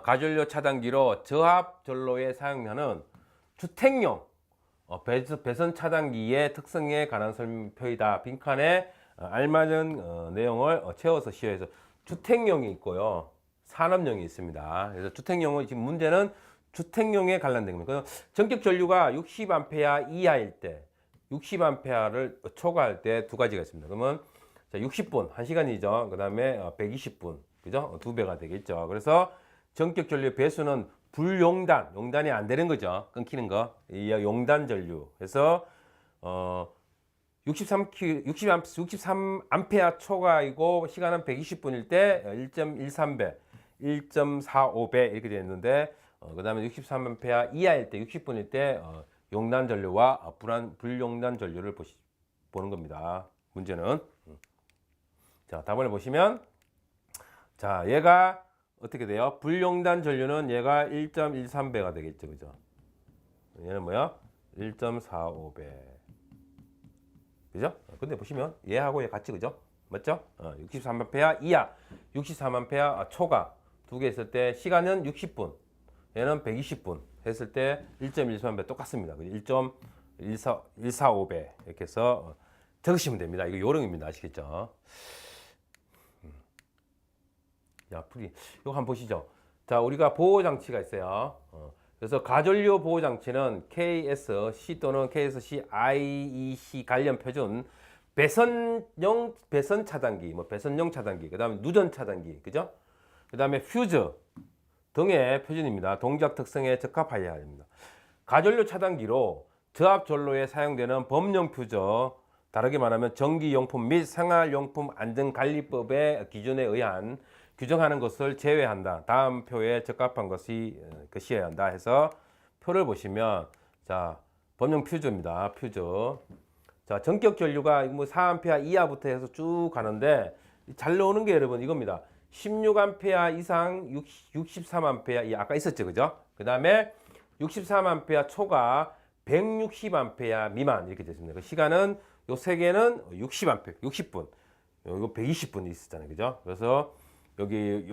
Speaker 2: 가전류 차단기로 저압 전로에 사용하는 주택용 배선 차단기의 특성에 관한 설명표이다. 빈칸에 알맞은 내용을 채워서 시어해서 주택용이 있고요. 산업용이 있습니다. 그래서 주택용은 지금 문제는 주택용에 관련된 겁니다. 전격 전류가 60A 이하일 때, 60A를 초과할 때 두 가지가 있습니다. 그러면 자, 60분, 1시간이죠. 그 다음에 120분, 그죠? 2배가 되겠죠. 그래서 전격 전류 배수는 불용단, 용단이 안 되는 거죠. 끊기는 거. 이 용단 전류. 그래서 63 암페어 초과이고 시간은 120분일 때 1.13배, 1.45배 이렇게 되어 있는데 그다음에 63 암페어 이하일 때 60분일 때 용단 전류와 불용단 전류를 보는 겁니다. 문제는 자, 답을 보시면 자, 얘가 어떻게 돼요? 불용단 전류는 얘가 1.13배가 되겠죠. 그죠? 얘는 뭐야? 1.45배. 그죠? 근데 보시면 얘하고 얘 같이 그죠? 맞죠? 63만 페어 이하, 64만 페어 초과 두 개 했을 때 시간은 60분, 얘는 120분 했을 때 1.13배 똑같습니다. 1.145배 이렇게 해서 적으시면 됩니다. 이거 요령입니다. 아시겠죠? 야, 풀이 이거 한번 보시죠. 자, 우리가 보호 장치가 있어요. 그래서 가전류 보호 장치는 KSC 또는 KSC IEC 관련 표준 배선 차단기, 뭐 배선용 차단기, 그다음에 누전 차단기, 그죠? 그다음에 퓨즈 등의 표준입니다. 동작 특성에 적합하여야 합니다. 가전류 차단기로 저압 전로에 사용되는 범용 퓨즈, 다르게 말하면 전기용품 및 생활용품 안전관리법의 기준에 의한 규정하는 것을 제외한다. 다음 표에 적합한 것이어야 한다 해서 표를 보시면 자, 범용 퓨즈입니다. 퓨즈. 자, 전격 전류가 뭐 4A 이하부터 해서 쭉 가는데 잘 나오는 게 여러분 이겁니다. 16A 이상 63A 이 아까 있었죠. 그죠? 그다음에 63A 초과 160A 미만 이렇게 됐습니다. 그 시간은 요 세 개는 60A, 60분. 이거 120분 있었잖아요. 그죠? 그래서 여기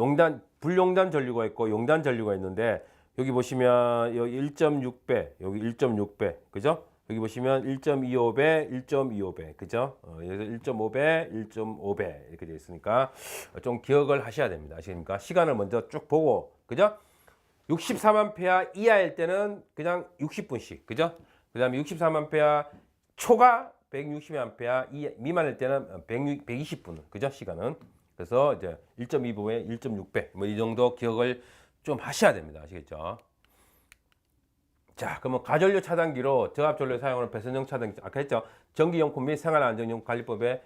Speaker 2: 불용단 전류가 있고 용단 전류가 있는데 여기 보시면 여기 1.6배, 여기 1.6배, 그죠? 여기 보시면 1.25배, 1.25배, 그죠? 여기서 1.5배, 1.5배 이렇게 되어 있으니까 좀 기억을 하셔야 됩니다. 아십니까? 시간을 먼저 쭉 보고, 그죠? 64만 페어 이하일 때는 그냥 60분씩, 그죠? 그 다음에 64만 페어 초과 160만 페어 미만일 때는 120분, 그죠? 시간은. 그래서 이제 1.25배, 1.6배 뭐 이 정도 기억을 좀 하셔야 됩니다. 아시겠죠? 자, 그러면 가전류 차단기로 저압 전류에 사용하는 배선용 차단기 아까 했죠? 전기용품 및 생활안전용 관리법에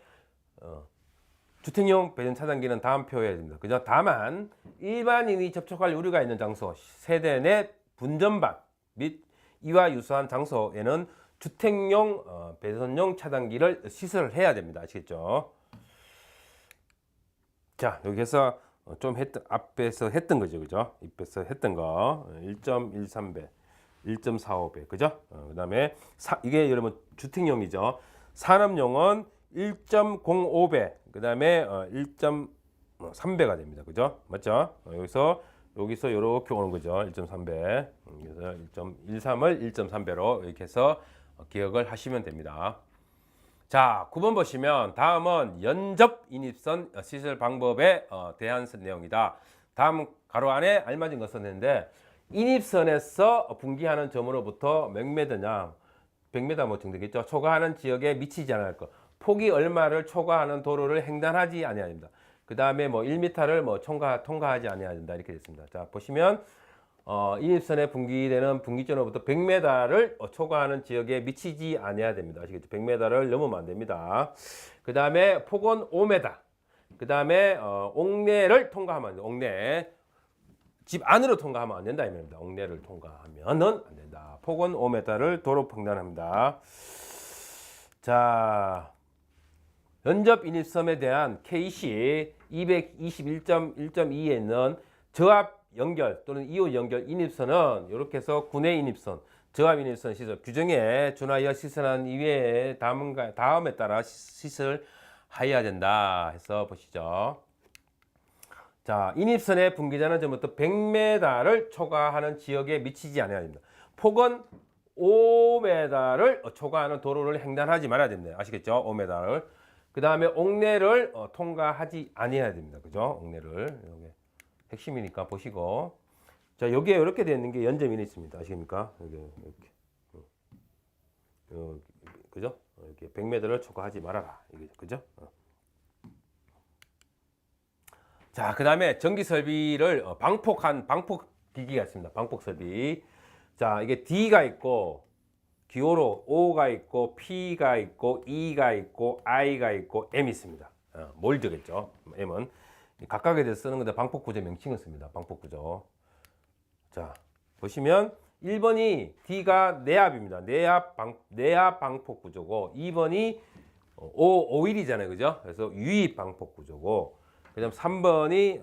Speaker 2: 주택용 배선 차단기는 다음 표해야 됩니다. 그죠? 다만 일반인이 접촉할 우려가 있는 장소, 세대 내 분전반 및 이와 유사한 장소에는 주택용 배선용 차단기를 시설을 해야 됩니다. 아시겠죠? 자, 여기서 좀 앞에서 했던 거죠. 그죠? 앞에서 했던 거. 1.13배, 1.45배. 그죠? 그다음에 이게 여러분 주택용이죠. 산업용은 1.05배. 그다음에 1.3배가 됩니다. 그죠? 맞죠? 여기서 이렇게 오는 거죠. 1.3배. 그래서 1.13을 1.3배로 이렇게 해서 기억을 하시면 됩니다. 자, 9번 보시면 다음은 연접 인입선 시설 방법에 대한 내용이다. 다음 가로 안에 알맞은 것을 했는데 인입선에서 분기하는 점으로부터 몇 미터냐, 100m 뭐 정도겠죠. 초과하는 지역에 미치지 않을 것. 폭이 얼마를 초과하는 도로를 횡단하지 아니해야 됩니다. 그 다음에 뭐 1m를 뭐 통과하지 아니해야 된다 이렇게 됐습니다. 자, 보시면 인입선에 분기되는 분기점으로부터 100m를 초과하는 지역에 미치지 아니해야 됩니다. 아시겠죠? 100m를 넘으면 안 됩니다. 그 다음에 폭은 5m. 그 다음에 옥내를 통과하면 안 돼요. 옥내. 집 안으로 통과하면 안 된다 이 말입니다. 옥내를 통과하면은 안 된다. 폭은 5m를 도로 횡단합니다. 자, 연접 인입선에 대한 KC 221.1.2에 있는 저압 연결 또는 이온 연결 인입선은 이렇게 해서 구내 인입선, 저압 인입선 시설 규정에 준하여 시설한 이외에 다음에 따라 시설하여야 된다 해서 보시죠. 자, 인입선의 분기자는 점부터 100m를 초과하는 지역에 미치지 않아야 됩니다. 폭은 5m를 초과하는 도로를 횡단하지 말아야 됩니다. 아시겠죠? 5m를. 그 다음에 옥내를 통과하지 아니해야 됩니다. 그죠? 옥내를. 여기 핵심이니까 보시고. 자, 여기에 이렇게 되어 있는 게 연점이 있습니다. 아십니까? 이렇게. 그죠? 이렇게 100m를 초과하지 말아라. 이게 그죠? 자, 그 다음에 전기 설비를 방폭한 방폭 기기가 있습니다. 방폭 설비. 자, 이게 D가 있고, 기호로 O가 있고, P가 있고, E가 있고, I가 있고, M이 있습니다. 몰드겠죠. M은. 각각에 대해서 쓰는 건데 방폭 구조 명칭을 씁니다. 방폭 구조. 자, 보시면 1번이 D가 내압입니다. 내압 방폭 구조고, 2번이 오일이잖아요. 그죠? 그래서 유입 방폭 구조고, 그 다음 3번이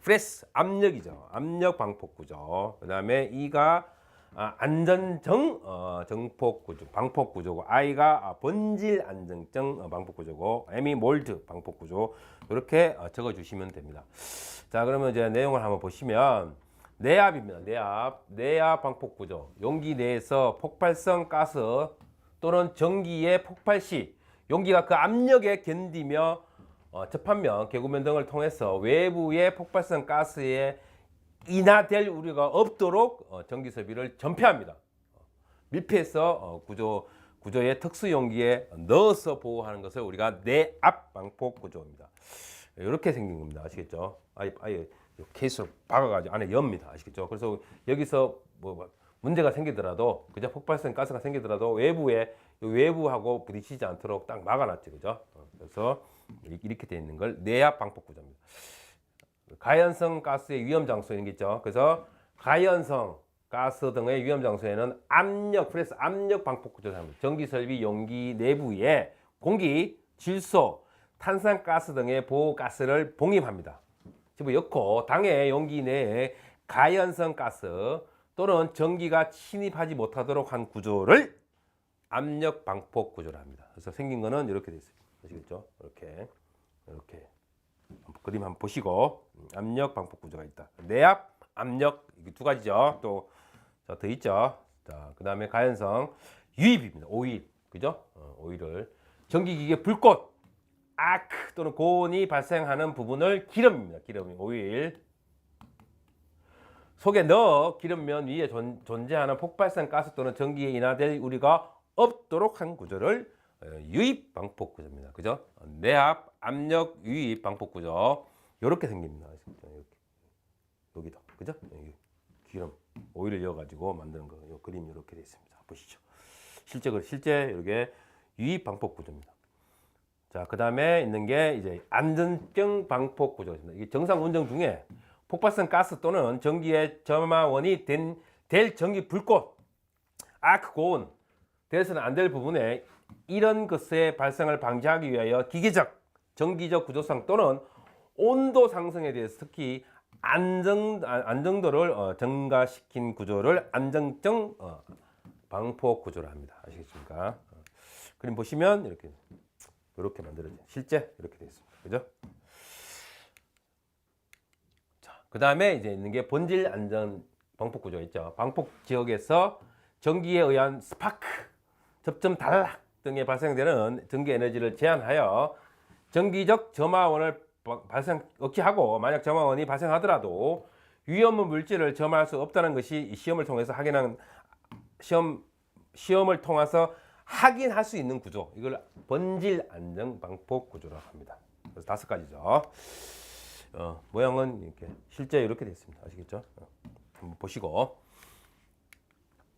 Speaker 2: 프레스 압력이죠. 압력 방폭 구조. 그 다음에 2가 안전정 정폭 구조, 방폭 구조고, I가 본질 안정정 방폭 구조고, M이 몰드 방폭 구조. 이렇게 적어 주시면 됩니다. 자, 그러면 이제 내용을 한번 보시면 내압입니다. 내압 방폭 구조. 용기 내에서 폭발성 가스 또는 전기의 폭발 시 용기가 그 압력에 견디며 접합면, 개구면 등을 통해서 외부의 폭발성 가스에 인하될 우려가 없도록 전기 설비를 전폐합니다. 밀폐해서 구조의 특수 용기에 넣어서 보호하는 것을 우리가 내압 방폭 구조입니다. 이렇게 생긴 겁니다. 아시겠죠? 아예 케이스로 박아가지고 안에 엽니다. 아시겠죠? 그래서 여기서 뭐 문제가 생기더라도, 그죠? 폭발성 가스가 생기더라도 외부하고 부딪히지 않도록 딱 막아놨죠. 그죠? 그래서 이렇게 되어 있는 걸 내압 방폭 구조입니다. 가연성 가스의 위험 장소 이런 게 있죠. 그래서 가연성 가스 등의 위험 장소에는 프레스 압력 방폭 구조를 합니다. 전기 설비 용기 내부에 공기, 질소, 탄산가스 등의 보호 가스를 봉입합니다. 집어넣고 당해 용기 내에 가연성 가스 또는 전기가 침입하지 못하도록 한 구조를 압력 방폭 구조를 합니다. 그래서 생긴 거는 이렇게 되어 있어요. 아시겠죠? 이렇게 그림 한번 보시고, 압력 방폭 구조가 있다. 내압, 압력, 이게 두 가지죠. 또 더 있죠. 자, 그 다음에 가연성 유입입니다. 오일, 그죠? 오일을 전기기계 불꽃, 아크 또는 고온이 발생하는 부분을 기름입니다. 기름, 오일. 속에 넣어 기름면 위에 존재하는 폭발성 가스 또는 전기에 인하될 우려가 없도록 한 구조를 유입 방폭 구조입니다. 그죠? 내압, 압력, 유입 방폭 구조. 이렇게 생깁니다. 이렇게. 여기도. 그죠? 여기 기름, 오일을 넣어가지고 만드는 거. 이 그림이 이렇게 되어 있습니다. 보시죠. 실제 이렇게 유입 방폭 구조입니다. 자, 그 다음에 있는 게 이제 안전정 방폭 구조입니다. 이게 정상 운전 중에 폭발성 가스 또는 전기의 점화원이 될 전기 불꽃, 아크 고온, 돼서는 안 될 부분에 이런 것의 발생을 방지하기 위하여 기계적, 정기적 구조상 또는 온도 상승에 대해서 특히 안정도를 증가시킨 구조를 안정정 방폭 구조를 합니다. 아시겠습니까? 그림 보시면 이렇게 만들어져요. 실제 이렇게 되어 있습니다. 그죠? 자, 그 다음에 이제 있는 게 본질 안전 방폭 구조 있죠. 방폭 지역에서 전기에 의한 스파크, 접점 단락 등에 발생되는 전기 에너지를 제한하여 전기적 점화원을 억제하고, 만약 점화원이 발생하더라도 위험 물질을 점화할 수 없다는 것이 시험을 통해서 시험을 통해서 확인할 수 있는 구조, 이걸 본질 안정 방폭 구조라고 합니다. 그래서 5가지죠. 모양은 이렇게 실제 이렇게 되어 있습니다. 아시겠죠? 한번 보시고,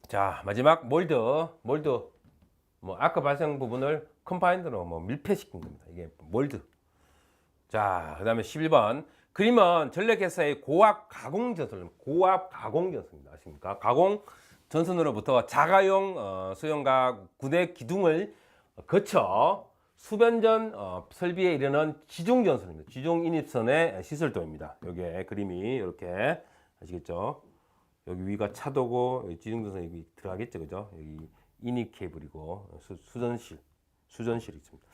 Speaker 2: 자, 마지막 몰드 아크 발생 부분을 컴파인드로 밀폐시킨 겁니다. 이게 몰드. 자, 그 다음에 11번 그림은 전력회사의 고압 가공 전선입니다. 아십니까? 가공 전선으로부터 자가용 수용과 구대 기둥을 거쳐 수변전 설비에 이르는 지중 전선입니다. 지중 인입선의 시설도입니다. 여기에 그림이 이렇게 아시겠죠? 여기 위가 차도고 여기 지중 전선 여기 들어가겠죠, 그죠? 여기 인입 케이블이고 수전실 있습니다.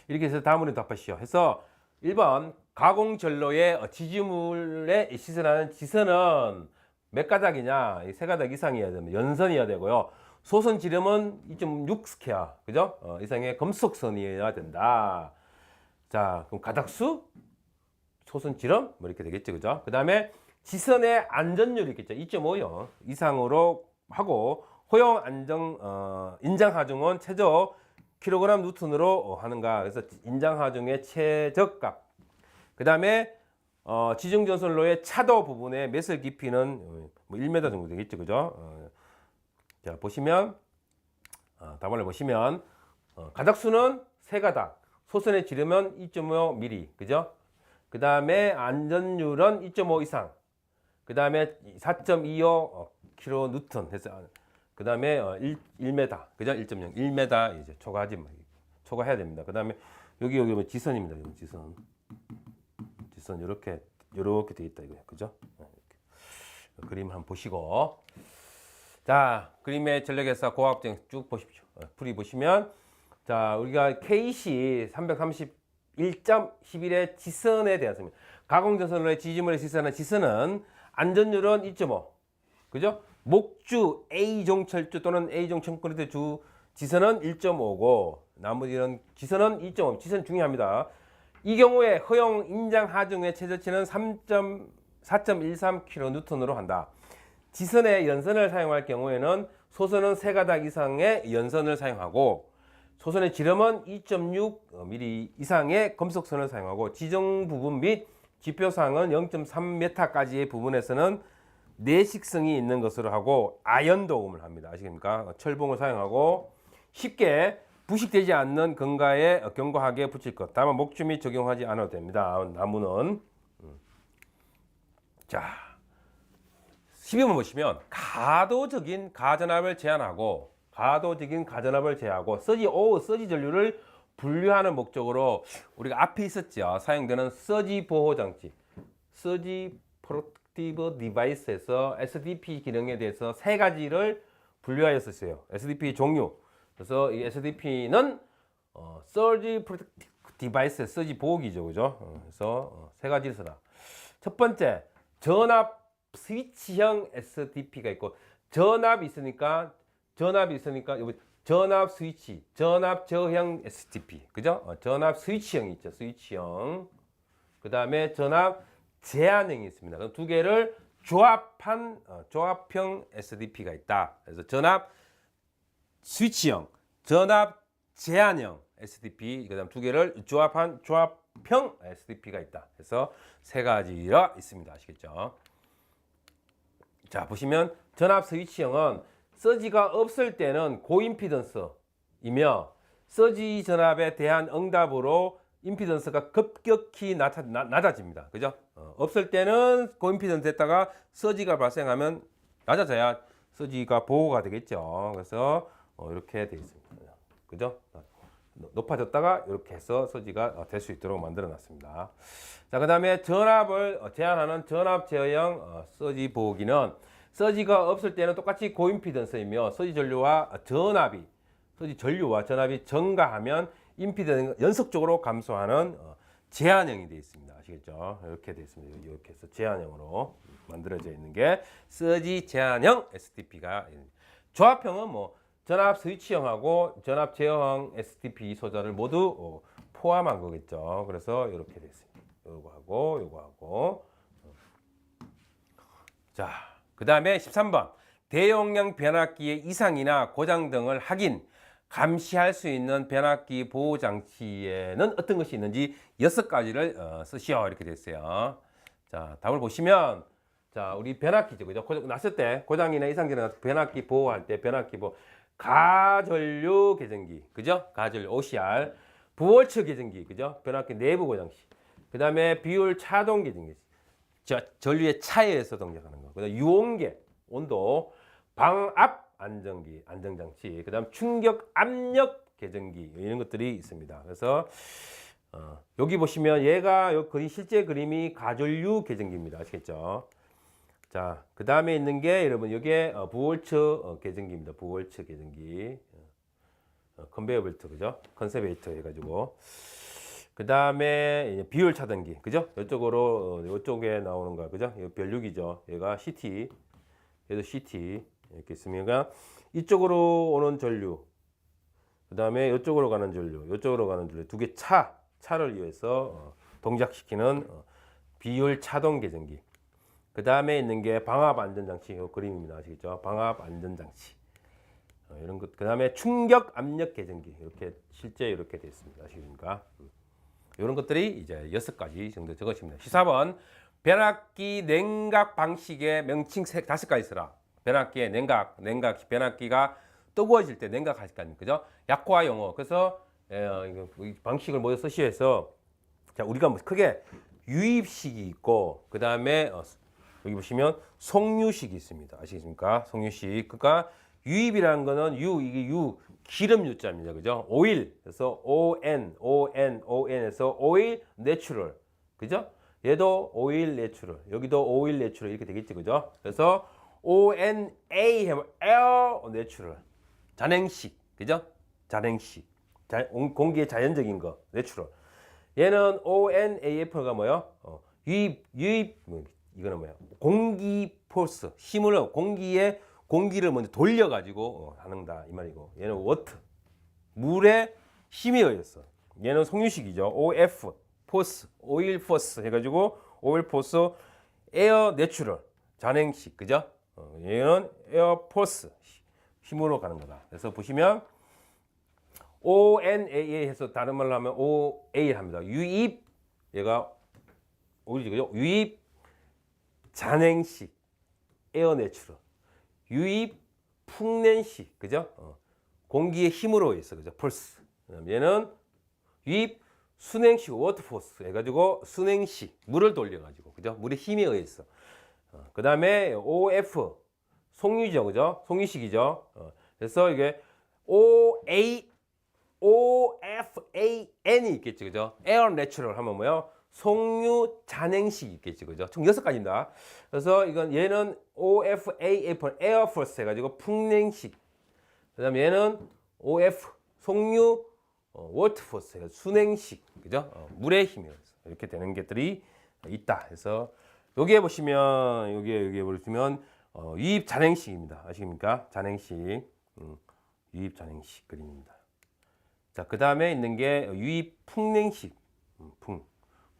Speaker 2: 이렇게 해서 다음으로 답하시오. 해서 1번 가공 전로의 지지물에 시설하는 지선은 몇 가닥이냐? 3가닥 이상이어야 되면 연선이어야 되고요. 소선 지름은 2.6스퀘어, 그죠? 이상의 금속선이어야 된다. 자, 그럼 가닥수, 소선 지름 뭐 이렇게 되겠죠, 그죠? 그 다음에 지선의 안전율이 있겠죠. 2.5요 이상으로 하고, 호용 인장 하중은 최저 킬로그램 뉴턴으로 하는가. 그래서 인장 하중의 최저값. 그 다음에 지중전선로의 차도 부분의 매설 깊이는 뭐 1m 정도 되겠죠, 그죠? 자 보시면 답안을 보시면 가닥수는 3가닥, 소선의 지름은 2.5mm, 그죠? 그 다음에 안전율은 2.5 이상, 그 다음에 4.25 kN 해서 그 다음에 1m, 그죠? 1.0, 1m 이제 초과하지 마, 초과해야 됩니다. 그 다음에 여기 뭐 지선입니다. 지선 이렇게 돼 있다 이거예요, 그죠? 이렇게. 그림 한번 보시고, 자 그림의 전력에서 고압정 쭉 보십시오. 풀이 보시면, 자 우리가 KC 331.11의 지선에 대해서입니다. 가공전선로의 지지물의 지선은 안전율은 2.5, 그죠? 목주 A종철주 또는 A종 콘크리트 주 지선은 1.5고 나머지 이런 지선은 2.5. 지선 중요합니다. 이 경우에 허용 인장 하중의 최저치는 4.13 kN으로 한다. 지선의 연선을 사용할 경우에는 소선은 3가닥 이상의 연선을 사용하고, 소선의 지름은 2.6mm 이상의 금속선을 사용하고, 지정 부분 및 지표사항은 0.3m까지의 부분에서는 내식성이 있는 것으로 하고 아연 도금을 합니다. 아시겠습니까? 철봉을 사용하고 쉽게 부식되지 않는 견고하게 붙일 것. 다만 목줄 및 적용하지 않아도 됩니다. 나무는. 자 12번 보시면 가도적인 가전압을 제한하고 서지 전류를 분류하는 목적으로 우리가 앞에 있었죠. 사용되는 서지 보호 장치, 서지 프로텍티브 디바이스에서 SDP 기능에 대해서 3가지를 분류하였었어요. SDP 종류. 그래서 이 SDP는 서지 프로텍티브 디바이스, 서지 보호기죠, 그죠? 그래서 3가지를 쓰라. 첫 번째, 전압 스위치형 SDP가 있고, 전압이 있으니까 여기 전압 스위치, 전압 저형 STP, 그죠? 전압 스위치형이 있죠, 스위치형. 그 다음에 전압 제한형이 있습니다. 그럼 2개를 조합한 조합형 SDP가 있다. 그래서 전압 스위치형, 전압 제한형 SDP, 그다음 2개를 조합한 조합형 SDP가 있다. 그래서 3가지가 있습니다. 아시겠죠? 자 보시면 전압 스위치형은 서지가 없을 때는 고임피던스이며, 서지 전압에 대한 응답으로 임피던스가 급격히 낮아집니다. 그죠? 없을 때는 고임피던스 됐다가 서지가 발생하면 낮아져야 서지가 보호가 되겠죠. 그래서 이렇게 되어 있습니다. 그죠? 높아졌다가 이렇게 해서 서지가 될 수 있도록 만들어 놨습니다. 자, 그 다음에 전압을 제한하는 전압 제어형 서지 보호기는 서지가 없을 때는 똑같이 고임피던스이며 서지 전류와 전압이 증가하면 임피던스 연속적으로 감소하는 제한형이 되어 있습니다. 아시겠죠? 이렇게 되어 있습니다. 이렇게 해서 제한형으로 만들어져 있는 게 서지 제한형 STP가 조합형은 뭐 전압 스위치형하고 전압 제어형 STP 소자를 모두 포함한 거겠죠. 그래서 이렇게 되어 있습니다. 요거하고 자, 그 다음에 13번 대용량 변압기의 이상이나 고장 등을 확인, 감시할 수 있는 변압기 보호 장치에는 어떤 것이 있는지 6가지를 쓰시오, 이렇게 됐어요. 자, 답을 보시면, 자, 우리 변압기죠, 그죠? 고장 났을 때, 고장이나 이상이 나서 변압기 보호할 때, 변압기 보호, 가전류 개전기, 그죠? 가전류 OCR, 부월처 개전기, 그죠? 변압기 내부 고장 시. 그 다음에 비율 차동 개전기, 전류의 차에 의해서 동작하는 거. 그다음 유온계, 온도, 방압 안정기, 안정장치, 그다음 충격 압력 개전기, 이런 것들이 있습니다. 그래서 여기 보시면 얘가 실제 그림이 가전류 개전기입니다. 아시겠죠? 자, 그 다음에 있는 게 여러분 여기에 부월처 개전기입니다. 부월처 개전기, 컨베이어 벨트, 그죠? 컨세베이터 해가지고. 그 다음에 비율 차단기, 그죠? 이쪽에 나오는 거, 그죠? 이거 변류기죠. 얘가 CT, 얘도 CT 이렇게 있으면 이쪽으로 오는 전류, 그 다음에 이쪽으로 가는 전류, 이쪽으로 가는 전류, 2개 차를 이용해서 동작시키는 비율 차동 개전기. 그 다음에 있는 게 방압 안전장치, 이 그림입니다. 아시겠죠? 방압 안전장치. 이런 것. 그 다음에 충격 압력 개전기, 이렇게 실제 이렇게 되어 있습니다. 아시겠습니까? 이런 것들이 이제 6가지 정도 적으십니다. 14번 변압기 냉각 방식의 명칭 5가지 쓰라. 변압기의 냉각 변압기가 뜨거워질 때 냉각할 거 아닙니까? 그죠? 약화 용어. 그래서 이 방식을 모두 쓰시오 해서 자, 우리가 뭐 크게 유입식이 있고 그다음에 여기 보시면 송유식이 있습니다. 아시겠습니까? 송유식. 그러니까 유입이라는 거는 이게 기름 유자입니다. 그죠? 오일. 그래서 ON에서 오일 내추럴. 그죠? 얘도 오일 내추럴. 여기도 오일 내추럴 이렇게 되겠지. 그죠? 그래서 ONA 하면 에어 내추럴. 잔행식. 그죠? 잔행식. 공기의 자연적인 거. 내추럴. 얘는 ONAF가 뭐요? 유입 이거는 뭐야? 공기 포스. 힘을 공기를 먼저 돌려가지고 하는다 이 말이고, 얘는 워터 물의 힘에 의해서, 얘는 송유식이죠. OF 포스 오일 포스 해가지고 오일 포스 에어 내추럴 잔행식. 그죠? 얘는 에어 포스 힘으로 가는 거다. 그래서 보시면 ONAA 해서 다른 말로 하면 OA 합니다. 유입, 얘가 오일이죠. 그죠? 유입 잔행식 에어 내추럴, 유입 풍년식. 그죠? 공기의 힘으로 의해서. 그죠? 펄스. 얘는 유입 순행식 워터포스 해가지고 순행식 물을 돌려가지고. 그죠? 물의 힘에 의해서. 그 다음에 OF 송유죠. 그죠? 송유식이죠. 그래서 이게 OFAN이 있겠죠. 그죠? 에어 내추럴 하면 뭐요? 송유 잔행식이 있겠죠. 그죠? 총 6가지입니다. 그래서 이건 얘는 OFAF 에어 포스 해가지고 풍냉식. 그 다음에 얘는 OF 송유 워터 포스 해가지고 순행식. 그죠? 물의 힘이어서 이렇게 되는 것들이 있다. 그래서 여기에 보시면 여기에 보시면 유입 잔행식입니다. 아십니까? 잔행식. 유입 잔행식 그림입니다. 자, 그 다음에 있는 게 유입 풍냉식.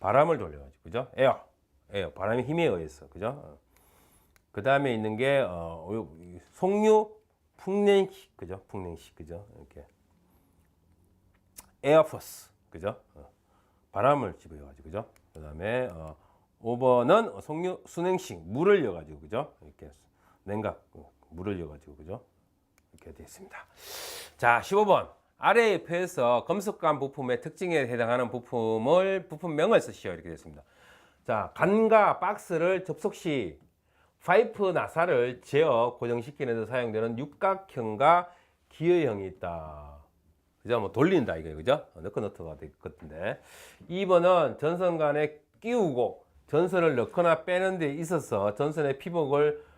Speaker 2: 바람을 돌려가지고. 그죠? 에어 바람의 힘에 의해서. 그죠? 그 다음에 있는 게 송유 풍냉식. 그죠? 풍냉식. 그죠? 이렇게 에어포스. 그죠? 바람을 집어가지고. 그죠? 그 다음에 5번은 송유 순행식 물을 넣어가지고. 그죠? 이렇게 냉각 물을 넣어가지고. 그죠? 이렇게 되어 있습니다. 자, 15번 아래의 표에서 금속관 부품의 특징에 해당하는 부품명을 쓰시오. 이렇게 됐습니다. 자, 관과 박스를 접속 시 파이프 나사를 제어 고정시키는 데 사용되는 육각형과 기어형이 있다. 그죠? 뭐 돌린다 이거. 그죠? 너트가 될 것 같은데. 2번은 전선관에 끼우고 전선을 넣거나 빼는 데 있어서 전선의 피복을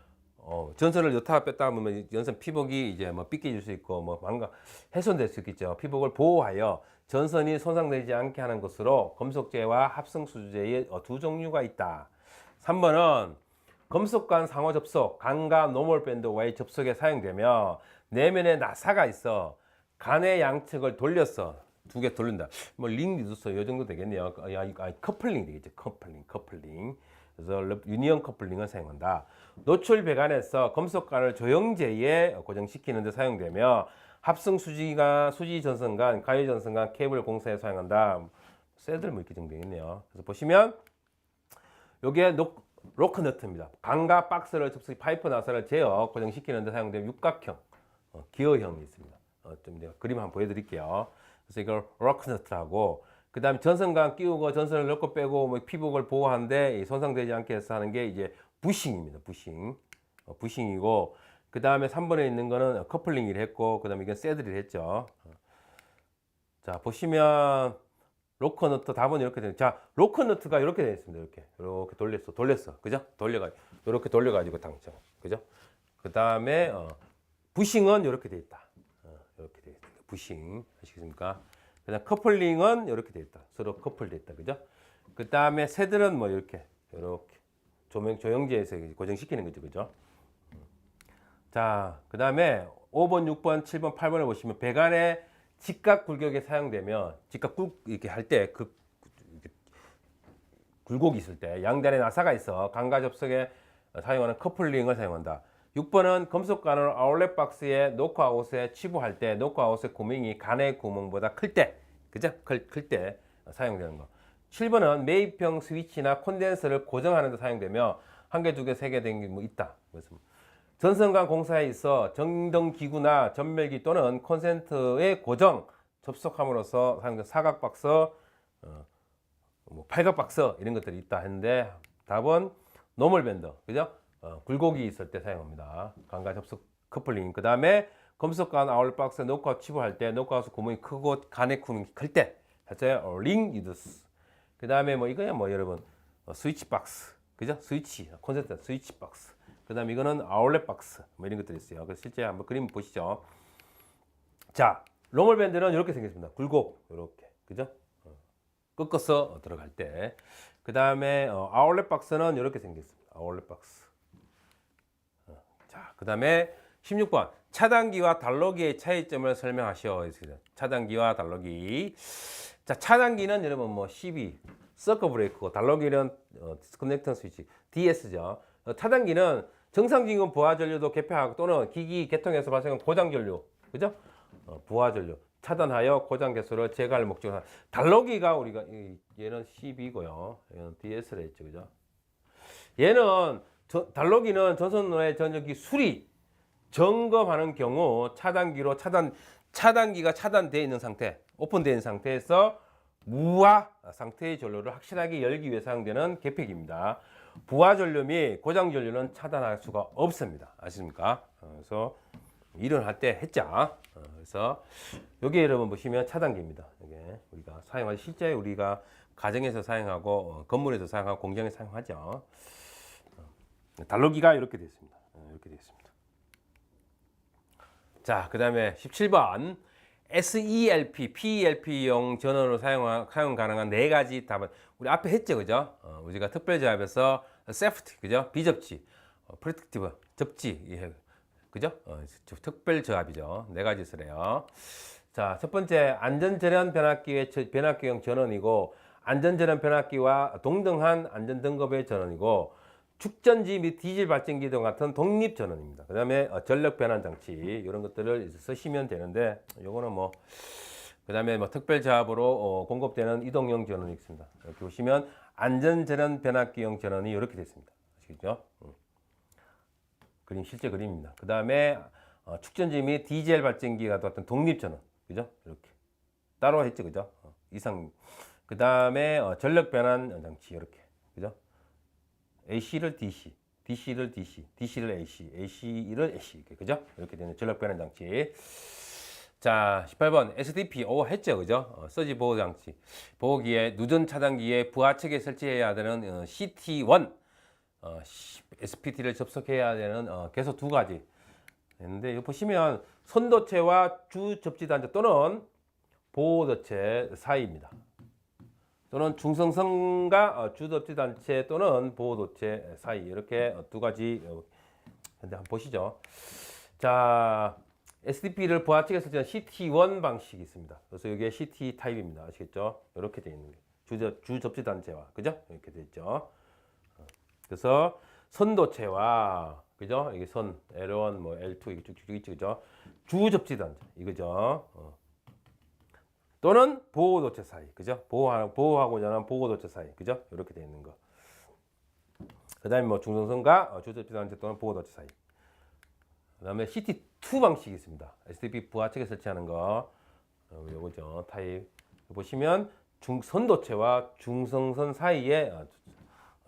Speaker 2: 전선을 넣다가 뺐다 하면 전선 피복이 이제 뭐 삐껴질 수 있고 뭐 망가 훼손될 수 있겠죠. 피복을 보호하여 전선이 손상되지 않게 하는 것으로 금속재와 합성수주재의 두 종류가 있다. 3번은 금속관 상호 접속, 관과 노멀 밴드와의 접속에 사용되며 내면에 나사가 있어 관의 양측을 돌려서 2개 돌린다. 뭐 링 리두서 이 정도 되겠네요. 커플링 되겠죠. 커플링. 그래서 유니언 커플링을 사용한다. 노출 배관에서 금속관을 조형제에 고정시키는 데 사용되며 합성 수지 전선관, 가유 전선관 케이블 공사에 사용한다. 쇠들 뭐 이렇게 정도겠네요. 그래서 보시면 요게 로크 너트입니다. 관과 박스를 접속 파이프 나사를 제어 고정시키는 데 사용되는 육각형 기어형이 있습니다. 좀 내가 그림 한번 보여드릴게요. 그래서 이걸 로크 너트라고, 그 다음에 전선관 끼우고 전선을 넣고 빼고 뭐 피복을 보호하는데 손상되지 않게 해서 하는 게 이제 부싱입니다. 부싱이고, 그 다음에 3번에 있는 거는 커플링을 했고, 그 다음에 이건 새들을 했죠. 자, 보시면 로커너트 답은 이렇게 되는. 자, 로커너트가 이렇게 되어 있습니다. 이렇게 돌렸어. 그죠? 이렇게 돌려가지고 당첨. 그죠? 그 다음에 부싱은 이렇게 되어 있다. 이렇게 되어 있다. 부싱 아시겠습니까? 그다음 커플링은 이렇게 되어 있다. 서로 커플되어 있다. 그죠? 그 다음에 새들은 뭐 이렇게 조형제에서 고정시키는 거죠. 그죠? 자, 그 다음에 5번, 6번, 7번, 8번을 보시면 배관의 직각 굴격에 사용되면, 직각 이렇게 할 때 굴곡이 있을 때 양단에 나사가 있어 관과 접속에 사용하는 커플링을 사용한다. 6번은 금속관을 아울렛 박스에 노크아웃에 치부할 때 노크아웃의 구멍이 관의 구멍보다 클 때, 그죠? 클 때 사용되는 거. 7번은 매입형 스위치나 콘덴서를 고정하는 데 사용되며 한 개, 두 개, 세 개 된 게 뭐 있다. 그래서 전선간 공사에 있어 정등기구나 전멸기 또는 콘센트의 고정 접속함으로써 사용된 사각박서, 뭐 팔각박서 이런 것들이 있다 했는데 답은 노멀밴더, 그죠? 굴곡이 있을 때 사용합니다. 간과 접속 커플링. 그 다음에 금속관 아울박스 노크아웃 치부할 때 노크아웃 구멍이 크고 간의 구멍이 클 때 해서 링 유드스. 그 다음에 뭐 이거야 뭐 여러분 스위치 박스, 그죠? 스위치 콘센트 스위치 박스. 그 다음에 이거는 아울렛 박스 뭐 이런 것들이 있어요. 그래서 실제 한번 그림 보시죠. 자, 롱홀 밴드는 이렇게 생겼습니다. 굴곡 이렇게, 그죠? 꺾어서 들어갈 때. 그 다음에 아울렛 박스는 이렇게 생겼습니다. 아울렛 박스. 자, 그 다음에 16번 차단기와 달로기의 차이점을 설명하시오. 차단기와 달로기. 자, 차단기는 여러분 뭐 12 서커 브레이크고 달로기는 디스커넥터 스위치 DS죠. 차단기는 정상적인 부하 전류도 개폐하고 또는 기기 개통에서 발생한 고장 전류, 그죠? 부하 전류 차단하여 고장 개수를 제거할 목적으로. 달로기가 우리가 얘는 12고요. 얘는 DS를 했죠, 그죠? 얘는 달로기는 전선로의 전력이 수리 점검하는 경우 차단기로 차단기가 차단되어 있는 상태, 오픈되어 있는 상태에서 무화 상태의 전류를 확실하게 열기 위해 사용되는 계획입니다. 부하 전류 및 고장 전류는 차단할 수가 없습니다. 아십니까? 그래서 일을 할 때 했자. 그래서 여기 여러분 보시면 차단기입니다. 이게 우리가 사용할 실제 우리가 가정에서 사용하고 건물에서 사용하고 공장에서 사용하죠. 달로기가 이렇게 되어 있습니다. 이렇게 되어 있습니다. 자, 그 다음에 17번 SELP, PELP용 전원으로 사용 가능한 네 가지 답은 우리 앞에 했죠, 그죠? 우리가 특별조합에서 세프티, 그죠? 비접지, 프로텍티브, 접지, 그죠? 특별조합이죠. 네 가지 쓰래요. 자, 첫 번째 안전전원 변압기의 변압기용 전원이고 안전전원 변압기와 동등한 안전등급의 전원이고 축전지 및 디젤 발전기 등 같은 독립 전원입니다. 그 다음에 전력 변환 장치 이런 것들을 쓰시면 되는데 요거는 뭐 그 다음에 뭐 특별 조합으로 공급되는 이동용 전원이 있습니다. 이렇게 보시면 안전전원 변압기용 전원이 이렇게 되어 있습니다. 아시겠죠? 그림 실제 그림입니다. 그 다음에 축전지 및 디젤 발전기가 같은 독립 전원, 그죠? 이렇게 따로 했죠, 그죠? 이상. 그 다음에 전력 변환 장치 이렇게, 그죠? AC를 DC, DC를 DC, DC를 AC, AC를 AC, 이렇게, 그죠? 이렇게 되는 전력 변환 장치. 자, 18번 SDP 했죠, 그죠? 서지 보호 장치. 보호기에 누전 차단기에 부하측에 설치해야 되는 CT1, SPT를 접속해야 되는 계속 두 가지. 있는데 여기 보시면 선도체와 주접지단체 또는 보호도체 사이입니다. 또는 중성선과 주접지단체 또는 보호도체 사이 이렇게 두 가지. 한번 보시죠. 자, SDP를 부하측에 설치한 CT1 방식이 있습니다. 그래서 여기에 CT 타입입니다. 아시겠죠? 이렇게 되어 있는 게 주접지단체와, 그죠? 이렇게 되어 있죠. 그래서 선도체와, 그죠? 이게 선 L1, 뭐 L2 이게 쭉쭉 있죠, 그죠? 주접지단체 이거죠. 또는 보호도체 사이, 그죠? 보호하고자 하는 보호도체 사이, 그죠? 이렇게 되어 있는 거. 그다음에 뭐 중성선과 주접지단체 또는 보호도체 사이. 그다음에 CT2 방식이 있습니다. SDP 부하측에 설치하는 거, 요거죠. 타입 보시면 선도체와 중성선 사이에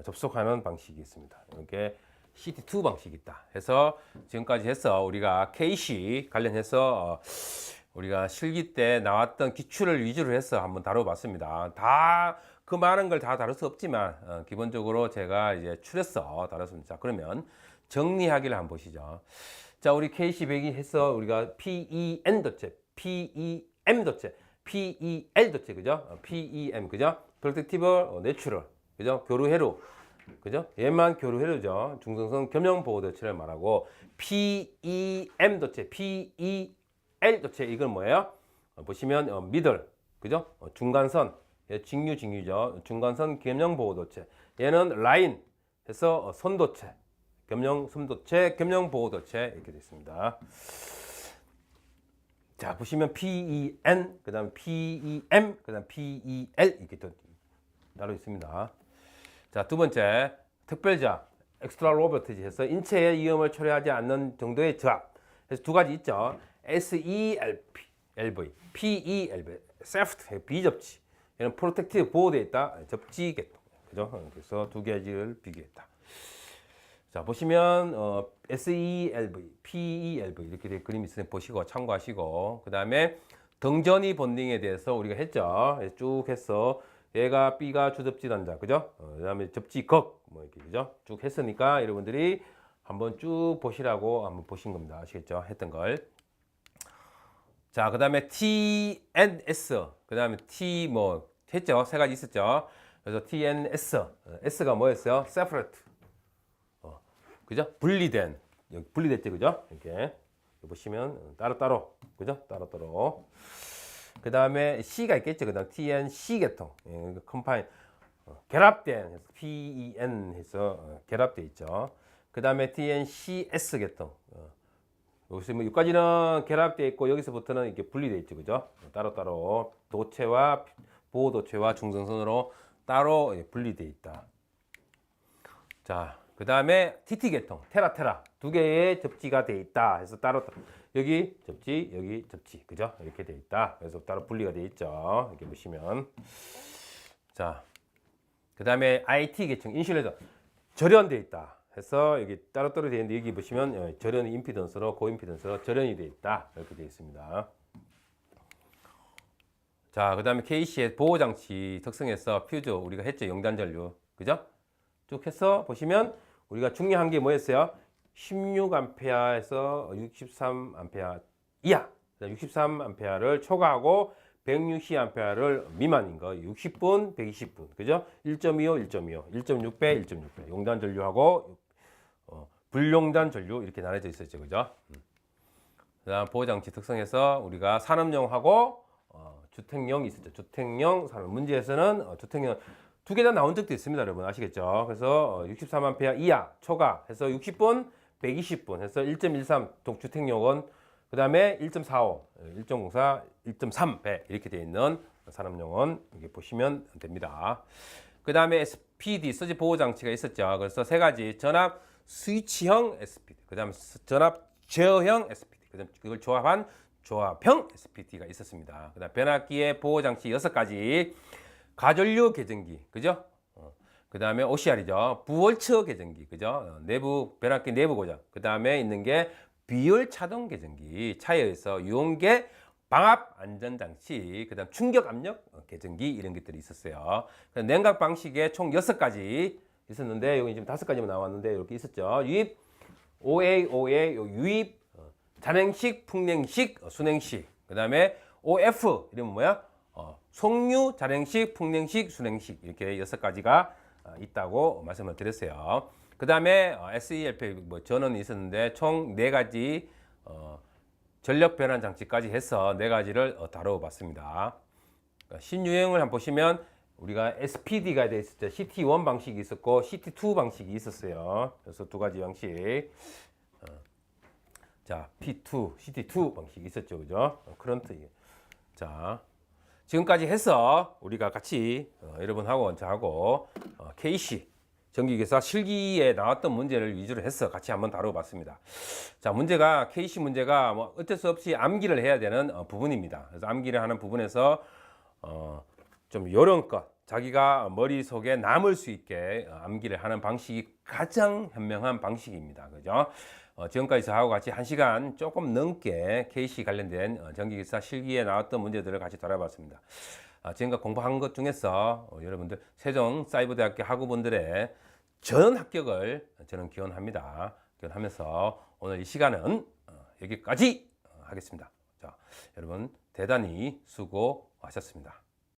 Speaker 2: 접속하는 방식이 있습니다. 이렇게 CT2 방식이 있다. 해서 지금까지 해서 우리가 KC 관련해서 우리가 실기 때 나왔던 기출을 위주로 해서 한번 다뤄봤습니다. 다 그 많은 걸 다 다룰 수 없지만 기본적으로 제가 이제 추려서 다뤘습니다. 자, 그러면 정리하기를 한번 보시죠. 자, 우리 KC100이 해서 우리가 PEN 도체, PEM 도체, PEL 도체, 그죠? PEM, 그죠? 프로텍티브 내추럴, 그죠? 교류회로, 그죠? 얘만 교류회로죠. 중성선 겸용 보호 도체를 말하고 PEM 도체, PEL 도체 이건 뭐예요? 보시면 미들, 그죠? 중간선, 직류죠. 중간선 겸용 보호 도체. 얘는 라인 해서 선도체, 겸용 선도체, 겸용 보호 도체 이렇게 되어 있습니다. 자, 보시면 PEN, 그 다음에 PEM, 그 다음에 PEL 이렇게 또 따로 있습니다. 자, 두 번째, 특별자, 엑스트라 로버티지 해서 인체의 위험을 초래하지 않는 정도의 저압. 그래서 두 가지 있죠. SELP, LV, PELV, 세프트, 비접지. 얘는 프로텍티브 보호되어 있다. 접지 계통. 그죠? 그래서 두 가지를 비교했다. 자, 보시면 SELV, PELV 이렇게 된 그림이 있으니 보시고 참고하시고, 그 다음에 등전이 본딩에 대해서 우리가 했죠. 쭉 해서 얘가 B가 주접지 단자, 그죠? 그 다음에 접지극 뭐 이렇게 그죠? 쭉 했으니까 여러분들이 한번 쭉 보시라고 한번 보신 겁니다. 아시겠죠? 했던 걸. 자, 그 다음에 TNS, 그 다음에 T 뭐 했죠? 세 가지 있었죠? 그래서 TNS, S가 뭐였어요? separate, 그죠? 분리된, 여기 분리됐죠, 그죠? 이렇게 보시면 따로따로, 그죠? 따로따로. 그 다음에 C가 있겠죠, 그 다음 TNC 계통, 컴파인, 결합된, PEN 해서 결합되어 있죠. 그 다음에 TNCS 계통. 여기서 뭐 여기까지는 결합되어 있고 여기서부터는 이렇게 분리되어 있죠, 그죠? 따로따로 도체와 보호도체와 중성선으로 따로 분리되어 있다. 자, 그 다음에 TT 계통, 테라 두 개의 접지가 되어 있다. 해서 따로 여기 접지, 그죠? 이렇게 되어 있다. 그래서 따로 분리가 되어 있죠. 이렇게 보시면 자, 그 다음에 IT 계통, 인슐레이터 절연되어 있다. 해서 여기 따로따로 되어 있는데 여기 보시면 절연 임피던스로 고임피던스로 절연이 되어 있다. 이렇게 되어 있습니다. 자, 그 다음에 KC의 보호장치 특성에서 퓨즈 우리가 했죠. 용단 전류, 그죠? 쭉 해서 보시면 우리가 중요한 게 뭐였어요? 16A에서 63A 이하, 63A를 초과하고 160A를 미만인 거, 60분, 120분, 그죠? 1.25, 1.6배, 1.6배. 용단 전류하고 불용단 전류 이렇게 나눠져 있었죠, 그죠? 그다음 보호장치 특성에서 우리가 산업용하고 주택용 있었죠. 주택용 산업 문제에서는 주택용 두 개 다 나온 적도 있습니다, 여러분 아시겠죠? 그래서 63A 이하 초과 해서 60분, 120분 해서 1.13 주택용은 그 다음에 1.45, 1.04, 1.3배 이렇게 되어 있는 산업용은 이렇게 보시면 됩니다. 그 다음에 SPD 서지 보호 장치가 있었죠. 그래서 세 가지 전압 스위치형 SPD, 그 다음에 전압 제어형 SPD, 그 다음 그걸 조합한 조합형 SPD가 있었습니다. 그 다음 변압기의 보호 장치 6가지. 가전류 개전기, 그죠? 그 다음에 OCR이죠. 부월처 개전기, 그죠? 내부, 변압기 내부 고장. 그 다음에 있는 게 비열 차동 개전기, 차에 의해서 유온계 방압 안전장치, 그 다음 충격 압력 개전기 이런 것들이 있었어요. 냉각 방식에 총 6가지 있었는데, 여기 지금 5가지만 나왔는데, 이렇게 있었죠. 유입, OA, 유입, 잔행식, 풍냉식, 순행식. 그 다음에 OF, 이름은 뭐야? 송유, 잔행식, 풍냉식, 순행식 이렇게 6가지가 있다고 말씀을 드렸어요. 그 다음에 SELP 뭐 전원이 있었는데 총 4가지 전력 변환 장치까지 해서 4가지를 다뤄봤습니다. 신유형을 한번 보시면 우리가 SPD가 되어 있었죠. CT1 방식이 있었고 CT2 방식이 있었어요. 그래서 2가지 방식. 자, P2, CT2 방식이 있었죠, 그죠? 커런트. 자. 지금까지 해서 우리가 같이 여러분하고 저하고 KC 전기기사 실기에 나왔던 문제를 위주로 해서 같이 한번 다뤄봤습니다. 자, 문제가 KC 문제가 뭐 어쩔 수 없이 암기를 해야 되는 부분입니다. 그래서 암기를 하는 부분에서 좀 요령껏 자기가 머릿속에 남을 수 있게 암기를 하는 방식이 가장 현명한 방식입니다. 그죠? 지금까지 저하고 같이 1시간 조금 넘게 KC 관련된 전기기사 실기에 나왔던 문제들을 같이 다뤄봤습니다. 지금까지 공부한 것 중에서 여러분들 세종사이버대학교 학우분들의 전 합격을 저는 기원합니다. 기원하면서 오늘 이 시간은 여기까지 하겠습니다. 자, 여러분 대단히 수고하셨습니다.